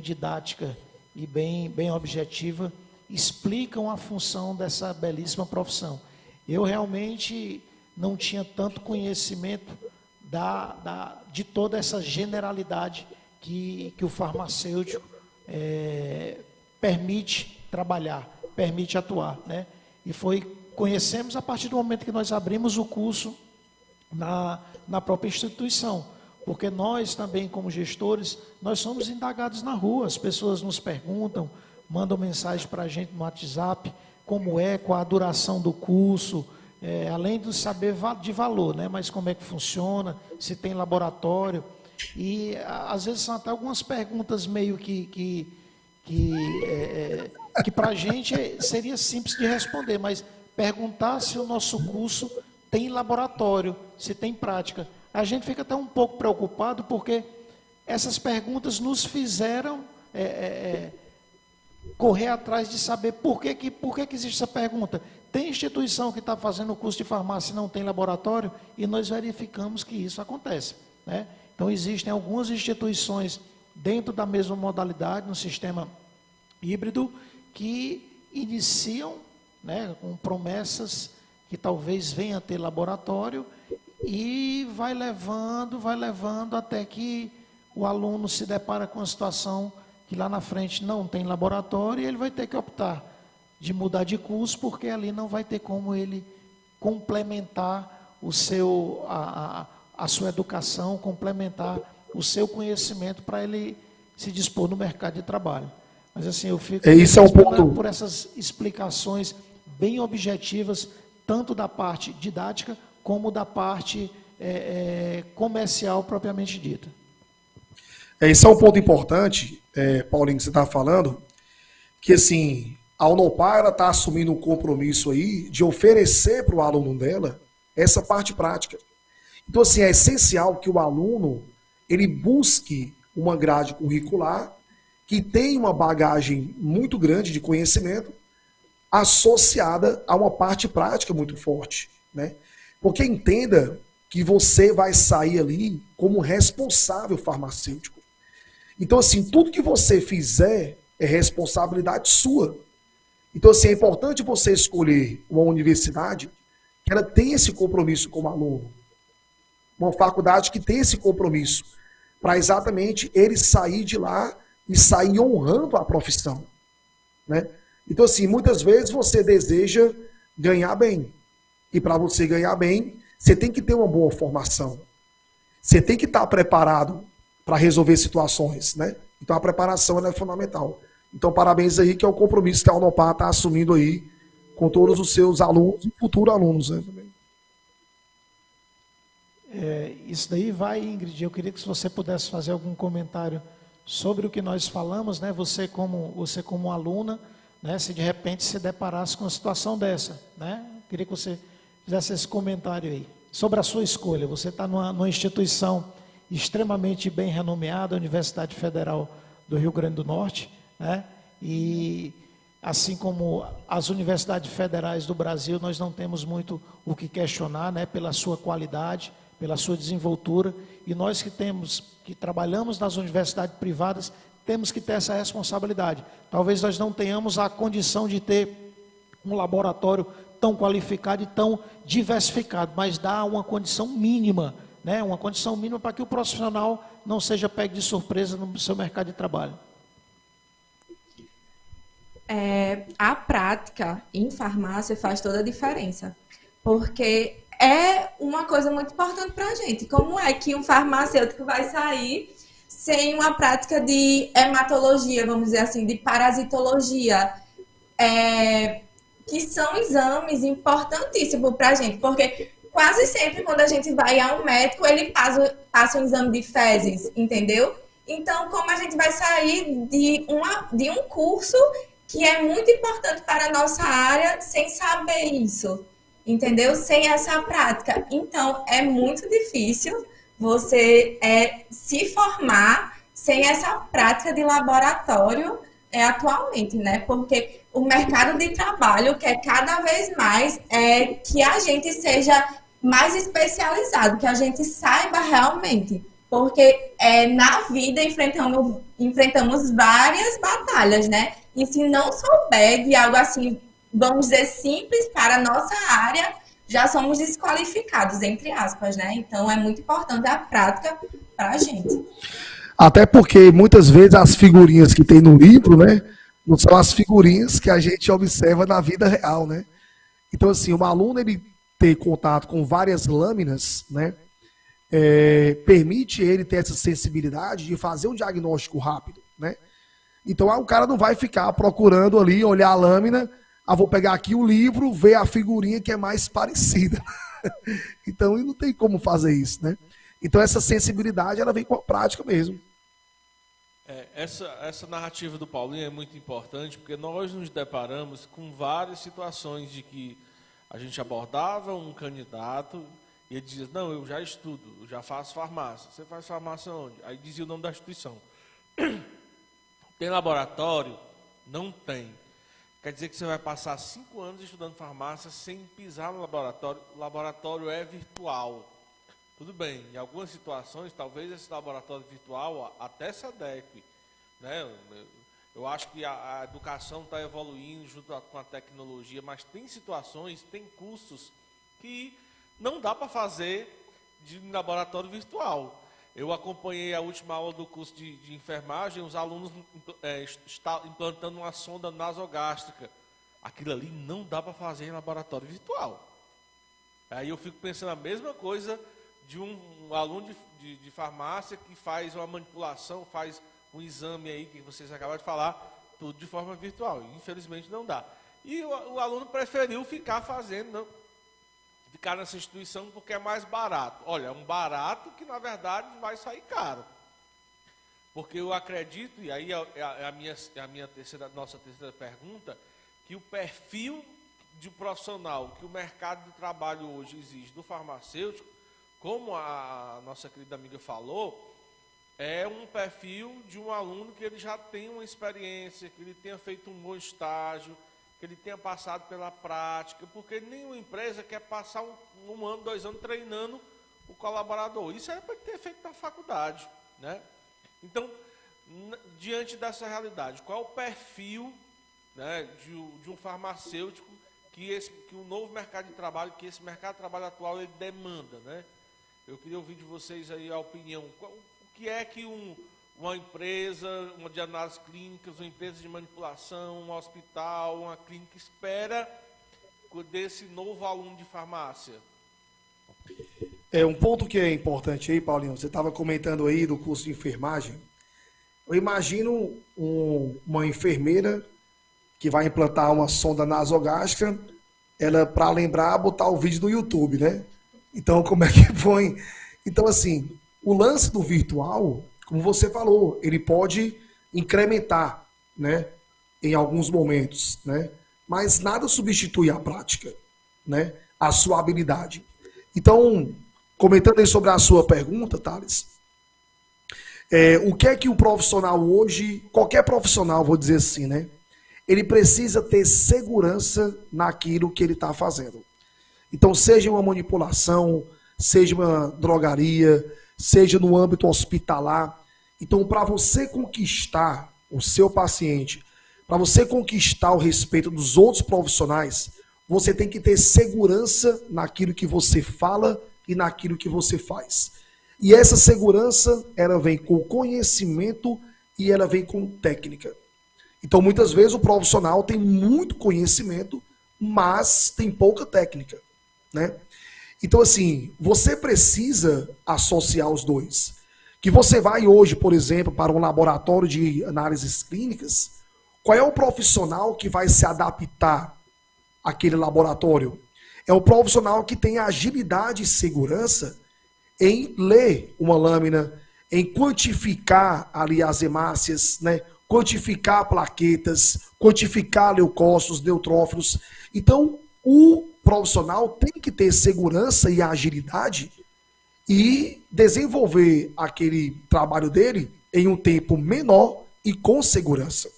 didática e bem objetiva explicam a função dessa belíssima profissão. Eu realmente não tinha tanto conhecimento de toda essa generalidade que o farmacêutico permite trabalhar, permite atuar, né? E conhecemos a partir do momento que nós abrimos o curso na própria instituição, porque nós também, como gestores, nós somos indagados na rua, as pessoas nos perguntam, mandam mensagem para a gente no WhatsApp, qual a duração do curso, além de saber de valor, né? Mas como é que funciona, se tem laboratório. E às vezes são até algumas perguntas meio que para a gente seria simples de responder, mas perguntar se o nosso curso tem laboratório, se tem prática. A gente fica até um pouco preocupado, porque essas perguntas nos fizeram correr atrás de saber por que existe essa pergunta. Tem instituição que está fazendo o curso de farmácia e não tem laboratório, e nós verificamos que isso acontece, né? Então, existem algumas instituições dentro da mesma modalidade, no sistema híbrido, que iniciam né, com promessas que talvez venha a ter laboratório, e vai levando até que o aluno se depara com a situação que lá na frente não tem laboratório e ele vai ter que optar de mudar de curso, porque ali não vai ter como ele complementar a sua educação, complementar o seu conhecimento para ele se dispor no mercado de trabalho. Mas assim, eu fico Isso é um ponto por essas explicações bem objetivas, tanto da parte didática como da parte comercial propriamente dita. Esse é um ponto importante, Paulinho, que você estava falando, que assim, a Unopar está assumindo um compromisso aí de oferecer para o aluno dela essa parte prática. Então, assim, é essencial que o aluno ele busque uma grade curricular que tenha uma bagagem muito grande de conhecimento associada a uma parte prática muito forte, né? Porque entenda que você vai sair ali como responsável farmacêutico. Então, assim, tudo que você fizer é responsabilidade sua. Então, assim, é importante você escolher uma universidade que ela tenha esse compromisso como aluno. Uma faculdade que tenha esse compromisso para exatamente ele sair de lá e sair honrando a profissão, né? Então, assim, muitas vezes você deseja ganhar bem. E para você ganhar bem, você tem que ter uma boa formação. Você tem que estar preparado para resolver situações, né? Então a preparação ela é fundamental. Então parabéns aí, que é o compromisso que a Unopar está assumindo aí com todos os seus alunos e futuros alunos, né? Isso daí vai, Ingrid, eu queria que se você pudesse fazer algum comentário sobre o que nós falamos, né? Você como aluna, né? Se de repente se deparasse com uma situação dessa, né? Eu queria que você fizesse esse comentário aí sobre a sua escolha. Você está numa instituição extremamente bem renomeada, a Universidade Federal do Rio Grande do Norte, né? E assim como as universidades federais do Brasil, nós não temos muito o que questionar, né? Pela sua qualidade, pela sua desenvoltura, e nós que trabalhamos nas universidades privadas, temos que ter essa responsabilidade. Talvez nós não tenhamos a condição de ter um laboratório tão qualificado e tão diversificado, mas dá uma condição mínima, né? Uma condição mínima para que o profissional não seja pego de surpresa no seu mercado de trabalho. A prática em farmácia faz toda a diferença, porque é uma coisa muito importante para a gente. Como é que um farmacêutico vai sair sem uma prática de hematologia, vamos dizer assim, de parasitologia, que são exames importantíssimos para a gente, porque quase sempre quando a gente vai a um médico, ele passa um exame de fezes, entendeu? Então, como a gente vai sair de um curso que é muito importante para a nossa área sem saber isso, entendeu? Sem essa prática. Então, é muito difícil você se formar sem essa prática de laboratório atualmente, né? Porque o mercado de trabalho quer cada vez mais que a gente seja mais especializado, que a gente saiba realmente. Porque na vida enfrentamos várias batalhas, né? E se não souber de algo assim, vamos dizer, simples para a nossa área, já somos desqualificados, entre aspas, né? Então, é muito importante a prática para a gente. Até porque, muitas vezes, as figurinhas que tem no livro, né, não são as figurinhas que a gente observa na vida real, né? Então, assim, um aluno, ele ter contato com várias lâminas, né, permite ele ter essa sensibilidade de fazer um diagnóstico rápido, né? Então, o cara não vai ficar procurando ali, olhar a lâmina, vou pegar aqui o livro, ver a figurinha que é mais parecida. Então, não tem como fazer isso, né? Então, essa sensibilidade, ela vem com a prática mesmo. Essa narrativa do Paulinho é muito importante, porque nós nos deparamos com várias situações de que a gente abordava um candidato e ele dizia, não, eu já estudo, eu já faço farmácia. Você faz farmácia onde? Aí dizia o nome da instituição. Tem laboratório? Não tem. Quer dizer que você vai passar 5 anos estudando farmácia sem pisar no laboratório. O laboratório é virtual. Tudo bem, em algumas situações, talvez esse laboratório virtual até se adeque, né? Eu acho que a educação está evoluindo junto com a tecnologia, mas tem situações, tem cursos que não dá para fazer de laboratório virtual. Eu acompanhei a última aula do curso de enfermagem, os alunos estão implantando uma sonda nasogástrica. Aquilo ali não dá para fazer em laboratório virtual. Aí eu fico pensando a mesma coisa de um aluno de farmácia que faz uma manipulação, faz um exame aí que vocês acabaram de falar, tudo de forma virtual. Infelizmente não dá. E o aluno preferiu ficar nessa instituição porque é mais barato. Olha, é um barato que na verdade vai sair caro. Porque eu acredito, e aí é nossa terceira pergunta, que o perfil de profissional que o mercado de trabalho hoje exige do farmacêutico, como a nossa querida amiga falou, é um perfil de um aluno que ele já tem uma experiência, que ele tenha feito um bom estágio, que ele tenha passado pela prática, porque nenhuma empresa quer passar um ano, 2 anos treinando o colaborador. Isso é para ter feito na faculdade, né? Então, diante dessa realidade, qual é o perfil, né, de um farmacêutico que o novo mercado de trabalho, que esse mercado de trabalho atual ele demanda, né? Eu queria ouvir de vocês aí a opinião. O que é que uma empresa, uma de análises clínicas, uma empresa de manipulação, um hospital, uma clínica espera desse novo aluno de farmácia? Um ponto que é importante aí, Paulinho, você estava comentando aí do curso de enfermagem. Eu imagino uma enfermeira que vai implantar uma sonda nasogástrica, ela, para lembrar, botar o vídeo no YouTube, né? Então, como é que põe? Então, assim, o lance do virtual, como você falou, ele pode incrementar, né, em alguns momentos, né? Mas nada substitui a prática, né? A sua habilidade. Então, comentando aí sobre a sua pergunta, Thales, o que é que o profissional hoje, qualquer profissional, vou dizer assim, né? Ele precisa ter segurança naquilo que ele está fazendo. Então, seja uma manipulação, seja uma drogaria, seja no âmbito hospitalar. Então, para você conquistar o seu paciente, para você conquistar o respeito dos outros profissionais, você tem que ter segurança naquilo que você fala e naquilo que você faz. E essa segurança, ela vem com conhecimento e ela vem com técnica. Então, muitas vezes, o profissional tem muito conhecimento, mas tem pouca técnica, né? Então, assim, você precisa associar os dois. Que você vai hoje, por exemplo, para um laboratório de análises clínicas, qual é o profissional que vai se adaptar àquele laboratório? É o profissional que tem agilidade e segurança em ler uma lâmina, em quantificar ali as hemácias, né? Quantificar plaquetas, quantificar leucócitos, neutrófilos. Então, o profissional tem que ter segurança e agilidade e desenvolver aquele trabalho dele em um tempo menor e com segurança.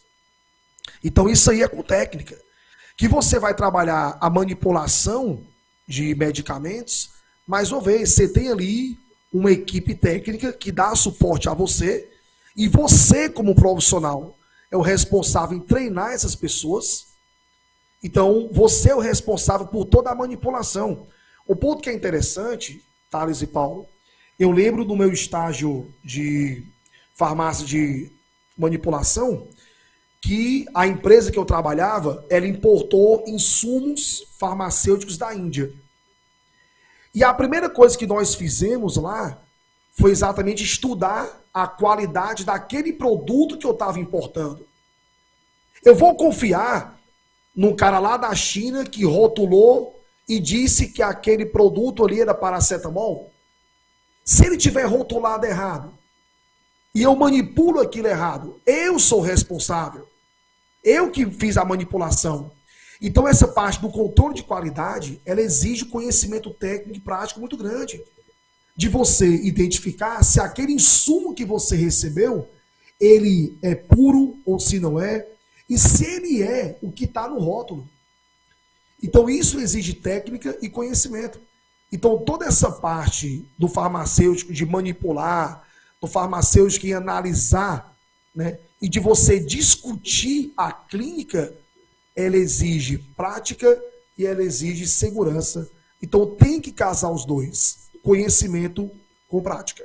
Então, isso aí é com técnica. Que você vai trabalhar a manipulação de medicamentos, mais uma vez, você tem ali uma equipe técnica que dá suporte a você, e você, como profissional, é o responsável em treinar essas pessoas. Então, você é o responsável por toda a manipulação. O ponto que é interessante, Thales e Paulo, eu lembro do meu estágio de farmácia de manipulação, que a empresa que eu trabalhava, ela importou insumos farmacêuticos da Índia. E a primeira coisa que nós fizemos lá foi exatamente estudar a qualidade daquele produto que eu estava importando. Eu vou confiar num cara lá da China que rotulou e disse que aquele produto ali era paracetamol? Se ele tiver rotulado errado e eu manipulo aquilo errado, eu sou responsável. Eu que fiz a manipulação. Então essa parte do controle de qualidade, ela exige conhecimento técnico e prático muito grande. De você identificar se aquele insumo que você recebeu, ele é puro ou se não é, e se ele é o que está no rótulo. Então isso exige técnica e conhecimento. Então toda essa parte do farmacêutico de manipular, do farmacêutico em analisar né, e de você discutir a clínica, ela exige prática e ela exige segurança. Então tem que casar os dois, conhecimento com prática.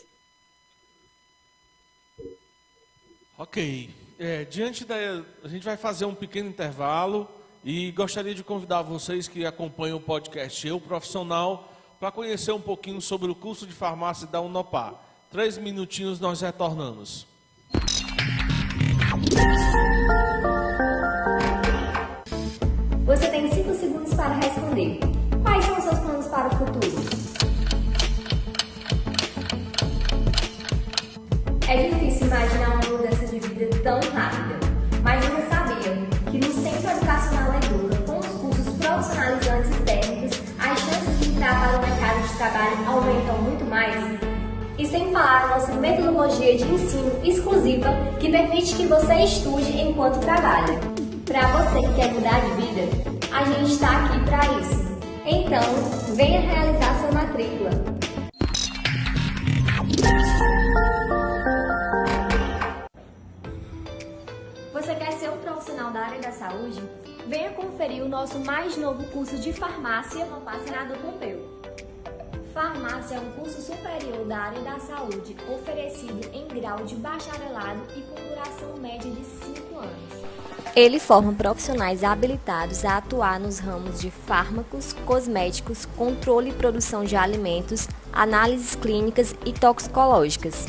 Ok. A gente vai fazer um pequeno intervalo e gostaria de convidar vocês que acompanham o podcast Eu Profissional para conhecer um pouquinho sobre o curso de farmácia da Unopar. 3 minutinhos, nós retornamos. Você tem 5 segundos para responder. Quais são os seus planos para o futuro? É difícil imaginar uma mudança de vida tão rápida, mas você sabia que no Centro Educacional Educa, com os cursos profissionalizantes e técnicos, as chances de entrar para o mercado de trabalho aumentam muito mais? E sem falar a nossa metodologia de ensino exclusiva que permite que você estude enquanto trabalha. Para você que quer mudar de vida, a gente está aqui para isso. Então, venha realizar sua matrícula. Você quer ser um profissional da área da saúde? Venha conferir o nosso mais novo curso de farmácia no Senador Pompeu. Farmácia é um curso superior da área da saúde, oferecido em grau de bacharelado e com duração média de 5 anos. Ele forma profissionais habilitados a atuar nos ramos de fármacos, cosméticos, controle e produção de alimentos, análises clínicas e toxicológicas.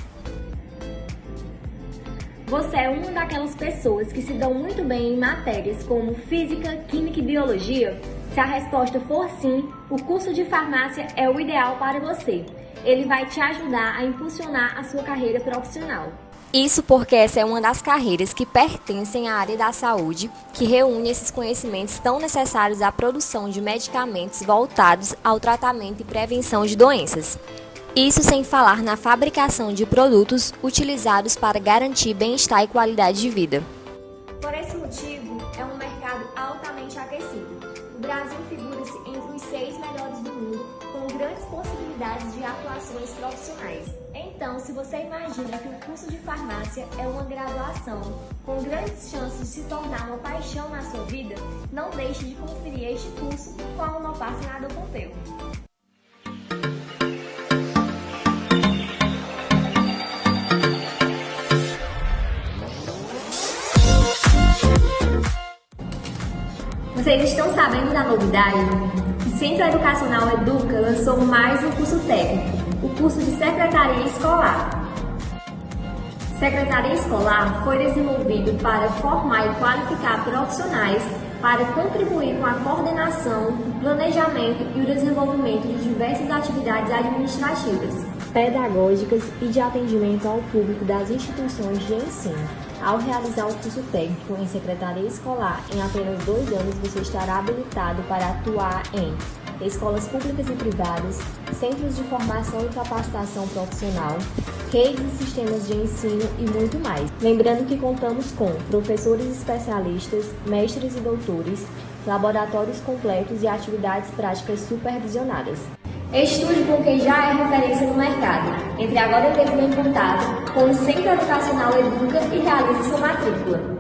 Você é uma daquelas pessoas que se dão muito bem em matérias como física, química e biologia? Se a resposta for sim, o curso de farmácia é o ideal para você. Ele vai te ajudar a impulsionar a sua carreira profissional. Isso porque essa é uma das carreiras que pertencem à área da saúde, que reúne esses conhecimentos tão necessários à produção de medicamentos voltados ao tratamento e prevenção de doenças. Isso sem falar na fabricação de produtos utilizados para garantir bem-estar e qualidade de vida. Por esse motivo, é um mercado altamente aquecido. O Brasil figura-se entre os 6 melhores do mundo, com grandes possibilidades de atuações profissionais. Então, se você imagina que o curso de farmácia é uma graduação com grandes chances de se tornar uma paixão na sua vida, não deixe de conferir este curso com a Unopar Senador Pompeu. Vocês estão sabendo da novidade? O Centro Educacional Educa lançou mais um curso técnico, o curso de Secretaria Escolar. Secretaria Escolar foi desenvolvido para formar e qualificar profissionais para contribuir com a coordenação, o planejamento e o desenvolvimento de diversas atividades administrativas, pedagógicas e de atendimento ao público das instituições de ensino. Ao realizar o curso técnico em Secretaria Escolar, em apenas 2 anos você estará habilitado para atuar em escolas públicas e privadas, centros de formação e capacitação profissional, redes e sistemas de ensino e muito mais. Lembrando que contamos com professores especialistas, mestres e doutores, laboratórios completos e atividades práticas supervisionadas. Estude com quem já é referência no mercado. Entre agora mesmo em contato com o Centro Educacional Educa e realize sua matrícula.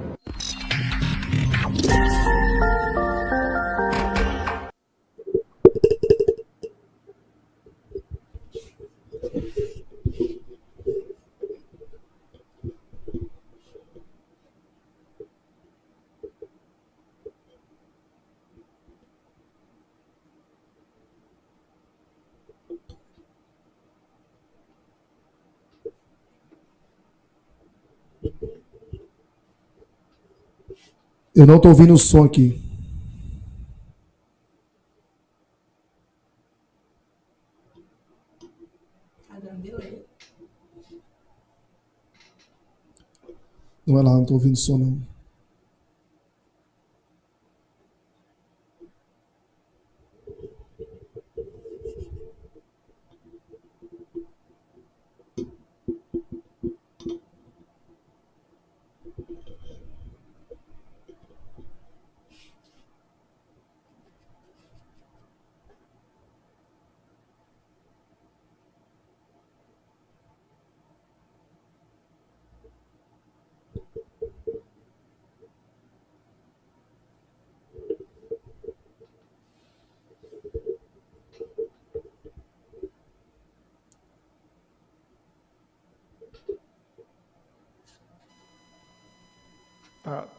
Eu não estou ouvindo o som aqui. Não é lá, não estou ouvindo o som não.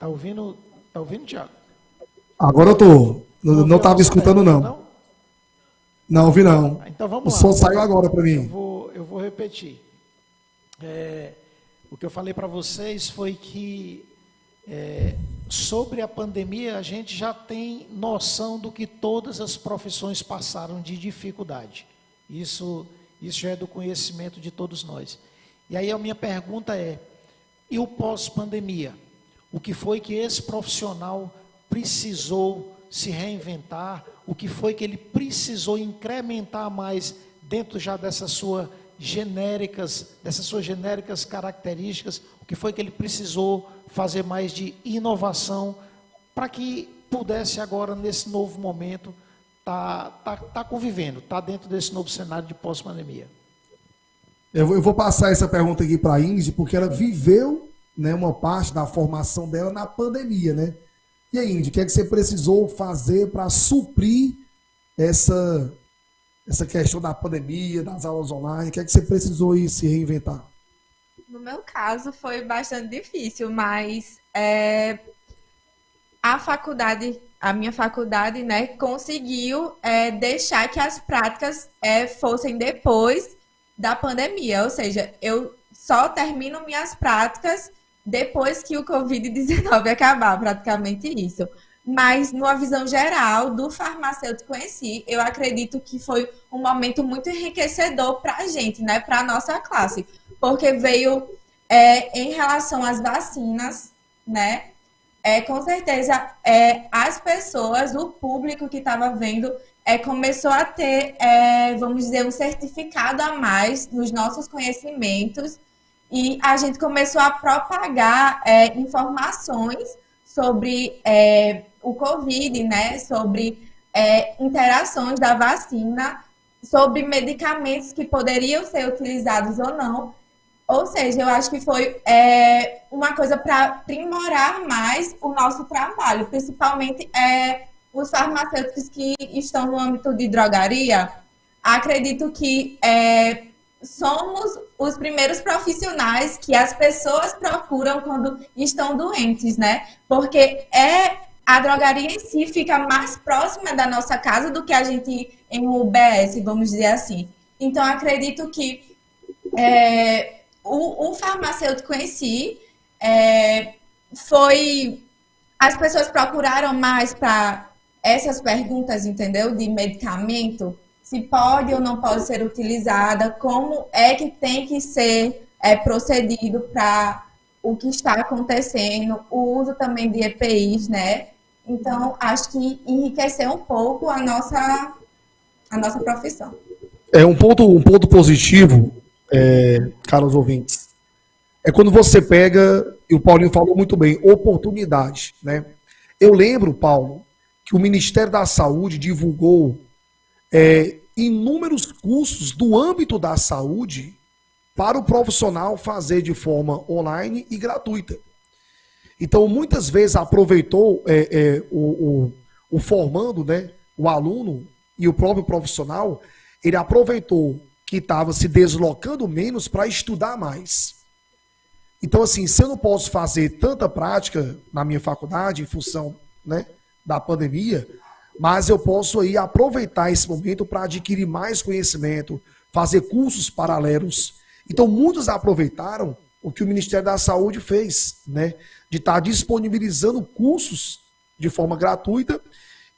Tá ouvindo, Tiago? Agora eu tô. Não estava ouviu a escutando, pergunta, não. Não ouvi, não. Então O vamos lá. som saiu agora para mim. Eu vou repetir. O que eu falei para vocês foi que sobre a pandemia a gente já tem noção do que todas as profissões passaram de dificuldade. Isso já é do conhecimento de todos nós. E aí a minha pergunta é, e o pós-pandemia? O que foi que esse profissional precisou se reinventar? O que foi que ele precisou incrementar mais dentro já dessas suas genéricas características? O que foi que ele precisou fazer mais de inovação para que pudesse agora, nesse novo momento, tá convivendo, tá dentro desse novo cenário de pós-pandemia? Eu vou passar essa pergunta aqui para a Índia, porque ela viveu, né, uma parte da formação dela na pandemia, né? E aí, Índia, o que é que você precisou fazer para suprir essa questão da pandemia, das aulas online? O que é que você precisou ir se reinventar? No meu caso, foi bastante difícil, mas a minha faculdade, né, conseguiu deixar que as práticas fossem depois da pandemia, ou seja, eu só termino minhas práticas depois que o Covid-19 acabar, praticamente isso. Mas, numa visão geral do farmacêutico em si, eu acredito que foi um momento muito enriquecedor para a gente, né, para a nossa classe, porque veio em relação às vacinas, né, com certeza as pessoas, o público que estava vendo, começou a ter, vamos dizer, um certificado a mais nos nossos conhecimentos, e a gente começou a propagar informações sobre o Covid, né, sobre interações da vacina, sobre medicamentos que poderiam ser utilizados ou não. Ou seja, eu acho que foi uma coisa para aprimorar mais o nosso trabalho, principalmente os farmacêuticos que estão no âmbito de drogaria. Acredito que somos os primeiros profissionais que as pessoas procuram quando estão doentes, né? Porque a drogaria em si fica mais próxima da nossa casa do que a gente em um UBS, vamos dizer assim. Então, acredito que o farmacêutico em si as pessoas procuraram mais para essas perguntas, entendeu? De medicamento, se pode ou não pode ser utilizada, como é que tem que ser procedido para o que está acontecendo, o uso também de EPIs, né? Então, acho que enriqueceu um pouco a nossa profissão. Um ponto positivo, caros ouvintes, é quando você pega, e o Paulinho falou muito bem, oportunidade, né? Eu lembro, Paulo, que o Ministério da Saúde divulgou inúmeros cursos do âmbito da saúde para o profissional fazer de forma online e gratuita. Então, muitas vezes aproveitou o formando, né, o aluno e o próprio profissional, ele aproveitou que estava se deslocando menos para estudar mais. Então, assim, se eu não posso fazer tanta prática na minha faculdade, em função, né, da pandemia, mas eu posso aí aproveitar esse momento para adquirir mais conhecimento, fazer cursos paralelos. Então, muitos aproveitaram o que o Ministério da Saúde fez, né, de estar disponibilizando cursos de forma gratuita,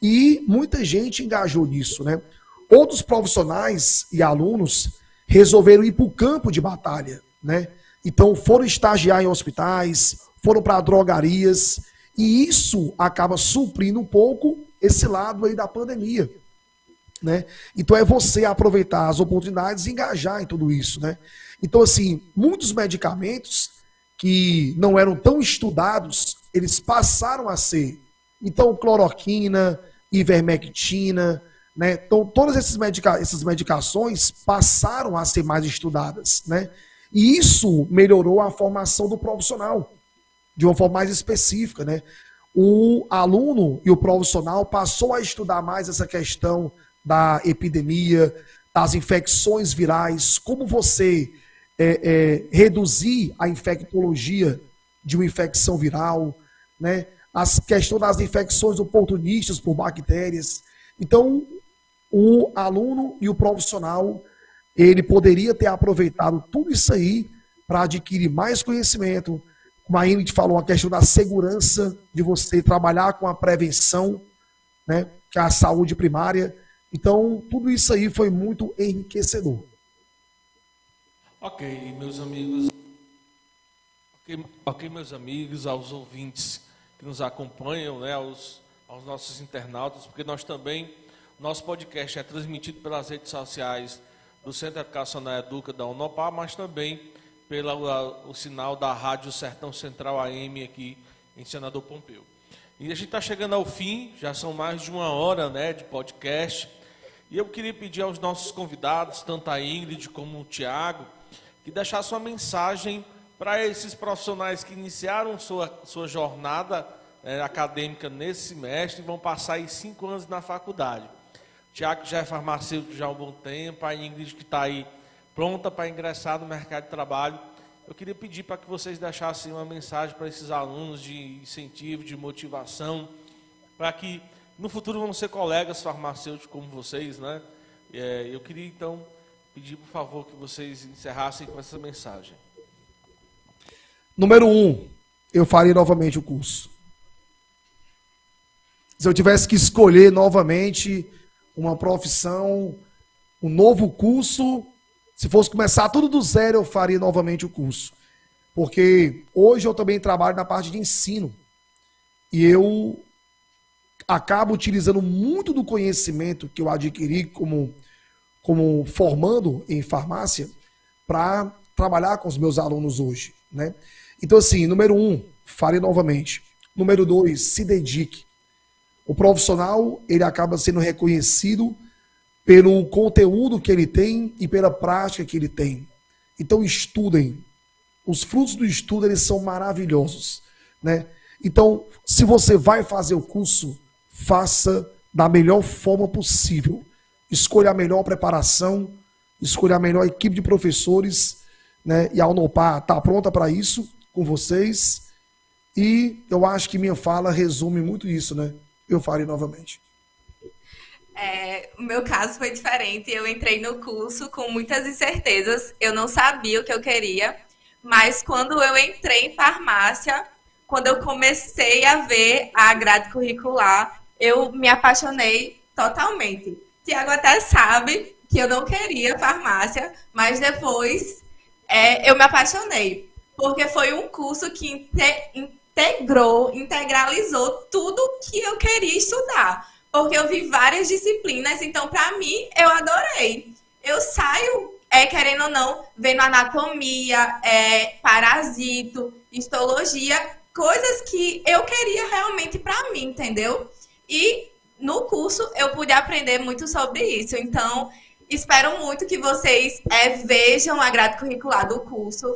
e muita gente engajou nisso, né? Outros profissionais e alunos resolveram ir para o campo de batalha, né? Então, foram estagiar em hospitais, foram para drogarias, e isso acaba suprindo um pouco esse lado aí da pandemia, né? Então, é você aproveitar as oportunidades e engajar em tudo isso, né? Então, assim, muitos medicamentos que não eram tão estudados, eles passaram a ser. Então, cloroquina, ivermectina, né? Então, todas essas medicações passaram a ser mais estudadas, né? E isso melhorou a formação do profissional de uma forma mais específica, né? O aluno e o profissional passou a estudar mais essa questão da epidemia, das infecções virais, como você reduzir a infectologia de uma infecção viral, né? As questões das infecções oportunistas por bactérias. Então, o aluno e o profissional, ele poderia ter aproveitado tudo isso aí para adquirir mais conhecimento. Como a Ingrid falou, a questão da segurança, de você trabalhar com a prevenção, né, que é a saúde primária. Então, tudo isso aí foi muito enriquecedor. Ok, meus amigos. Ok, meus amigos, aos ouvintes que nos acompanham, né, aos nossos internautas, porque nós também, nosso podcast é transmitido pelas redes sociais do Centro Educacional Educa da Unopar, mas também pelo sinal da Rádio Sertão Central AM aqui em Senador Pompeu. E a gente está chegando ao fim, já são mais de 1 hora, né, de podcast, e eu queria pedir aos nossos convidados, tanto a Ingrid como o Tiago, que deixassem uma mensagem para esses profissionais que iniciaram sua jornada acadêmica nesse semestre e vão passar aí 5 anos na faculdade. O Tiago já é farmacêutico já há um bom tempo, a Ingrid que está aí pronta para ingressar no mercado de trabalho. Eu queria pedir para que vocês deixassem uma mensagem para esses alunos de incentivo, de motivação, para que no futuro vão ser colegas farmacêuticos como vocês, né? Eu queria então pedir, por favor, que vocês encerrassem com essa mensagem. Número 1, eu faria novamente o curso. Se eu tivesse que escolher novamente uma profissão, um novo curso, se fosse começar tudo do zero, eu faria novamente o curso. Porque hoje eu também trabalho na parte de ensino. E eu acabo utilizando muito do conhecimento que eu adquiri como formando em farmácia para trabalhar com os meus alunos hoje, né? Então, assim, número 1, faria novamente. Número 2, se dedique. O profissional, ele acaba sendo reconhecido pelo conteúdo que ele tem e pela prática que ele tem. Então, estudem. Os frutos do estudo, eles são maravilhosos, né? Então, se você vai fazer o curso, faça da melhor forma possível. Escolha a melhor preparação, escolha a melhor equipe de professores, né? E a Unopar está pronta para isso, com vocês. E eu acho que minha fala resume muito isso, né? Eu farei novamente. O meu caso foi diferente. Eu entrei no curso com muitas incertezas. Eu não sabia o que eu queria. Mas quando eu entrei em farmácia, quando eu comecei a ver a grade curricular, eu me apaixonei totalmente. Tiago até sabe que eu não queria farmácia, mas depois eu me apaixonei. Porque foi um curso que integralizou tudo que eu queria estudar. Porque eu vi várias disciplinas, então, para mim, eu adorei. Eu saio, querendo ou não, vendo anatomia, parasito, histologia, coisas que eu queria realmente para mim, entendeu? E no curso eu pude aprender muito sobre isso. Então, espero muito que vocês vejam a grade curricular do curso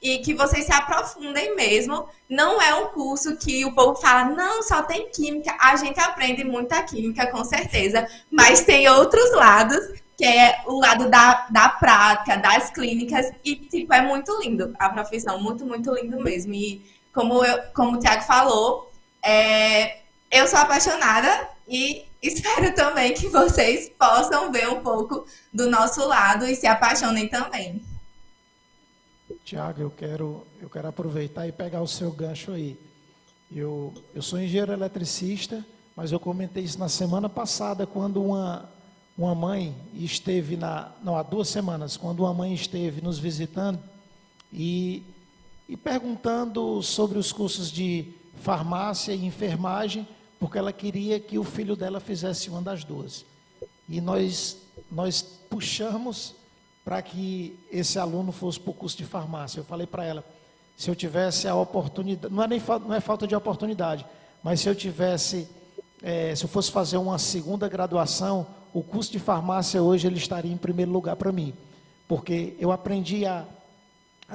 e que vocês se aprofundem mesmo. Não é um curso que o povo fala, não, só tem química. A gente aprende muita química, com certeza, mas tem outros lados, que é o lado da prática, das clínicas, e tipo, é muito lindo a profissão, muito, muito lindo mesmo. E como o Tiago falou, eu sou apaixonada e espero também que vocês possam ver um pouco do nosso lado e se apaixonem também. Tiago, eu quero aproveitar e pegar o seu gancho aí. Eu sou engenheiro eletricista, mas eu comentei isso na semana passada, quando uma mãe esteve há 2 semanas, quando uma mãe esteve nos visitando e perguntando sobre os cursos de farmácia e enfermagem, porque ela queria que o filho dela fizesse uma das duas. E nós puxamos para que esse aluno fosse para o curso de farmácia. Eu falei para ela, se eu tivesse a oportunidade, não é falta de oportunidade, mas se eu fosse fazer uma segunda graduação, o curso de farmácia hoje ele estaria em primeiro lugar para mim, porque eu aprendi a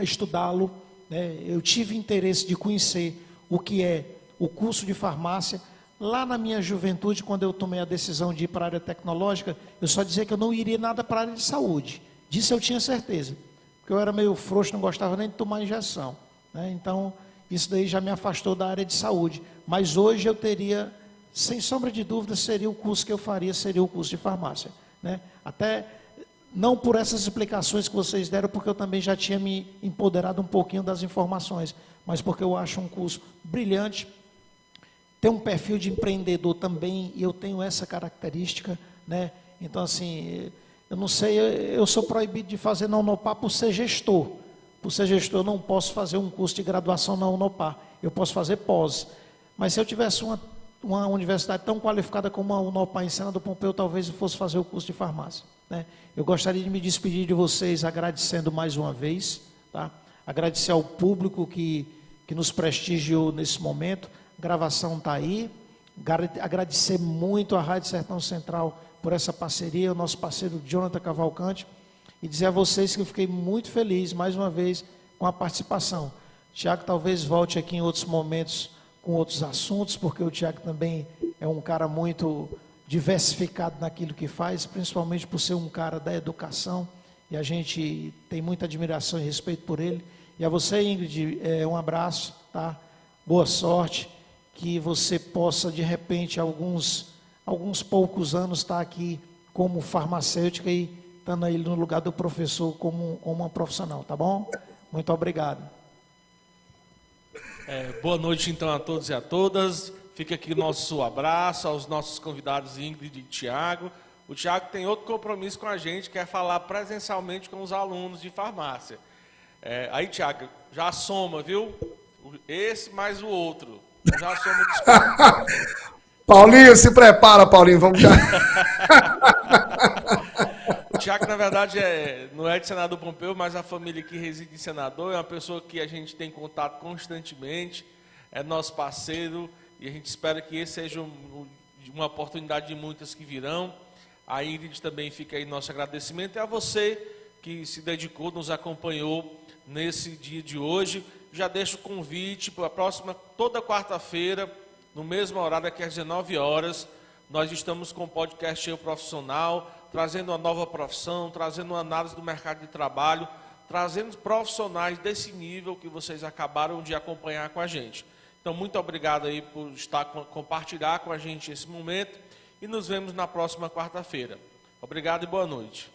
estudá-lo, né? Eu tive interesse de conhecer o que é o curso de farmácia. Lá na minha juventude, quando eu tomei a decisão de ir para a área tecnológica, eu só dizia que eu não iria nada para a área de saúde. Disso eu tinha certeza, porque eu era meio frouxo, não gostava nem de tomar injeção, né? Então, isso daí já me afastou da área de saúde. Mas hoje eu teria, sem sombra de dúvida, seria o curso que eu faria, seria o curso de farmácia, né? Até não por essas explicações que vocês deram, porque eu também já tinha me empoderado um pouquinho das informações, mas porque eu acho um curso brilhante, tem um perfil de empreendedor também, e eu tenho essa característica, né? Então, assim, eu não sei, eu sou proibido de fazer na Unopar por ser gestor. Por ser gestor, eu não posso fazer um curso de graduação na Unopar, eu posso fazer pós. Mas se eu tivesse uma universidade tão qualificada como a Unopar em Senador Pompeu, talvez eu fosse fazer o curso de farmácia, né? Eu gostaria de me despedir de vocês agradecendo mais uma vez, tá? Agradecer ao público que nos prestigiou nesse momento. A gravação está aí. Agradecer muito à Rádio Sertão Central por essa parceria, o nosso parceiro Jonathan Cavalcante, e dizer a vocês que eu fiquei muito feliz, mais uma vez, com a participação. O Tiago talvez volte aqui em outros momentos com outros assuntos, porque o Tiago também é um cara muito diversificado naquilo que faz, principalmente por ser um cara da educação, e a gente tem muita admiração e respeito por ele. E a você, Ingrid, um abraço, tá? Boa sorte, que você possa, de repente, alguns poucos anos estar aqui como farmacêutica e estando aí no lugar do professor como uma profissional, tá bom? Muito obrigado. Boa noite, então, a todos e a todas. Fica aqui o nosso abraço aos nossos convidados Ingrid e Tiago. O Tiago tem outro compromisso com a gente, quer falar presencialmente com os alunos de farmácia. Aí, Tiago, já soma, viu? Esse mais o outro. Já soma o desconto. Paulinho, se prepara, Paulinho, vamos já. O Tiago, na verdade, não é de Senador Pompeu, mas a família que reside em Senador é uma pessoa que a gente tem contato constantemente, é nosso parceiro, e a gente espera que esse seja uma oportunidade de muitas que virão. A Ingrid também fica aí nosso agradecimento, e a você que se dedicou, nos acompanhou nesse dia de hoje. Já deixo o convite para a próxima, toda quarta-feira, no mesmo horário, aqui às 19 horas, nós estamos com o podcast Eu Profissional, trazendo uma nova profissão, trazendo uma análise do mercado de trabalho, trazendo profissionais desse nível que vocês acabaram de acompanhar com a gente. Então, muito obrigado aí por compartilhar com a gente esse momento, e nos vemos na próxima quarta-feira. Obrigado e boa noite.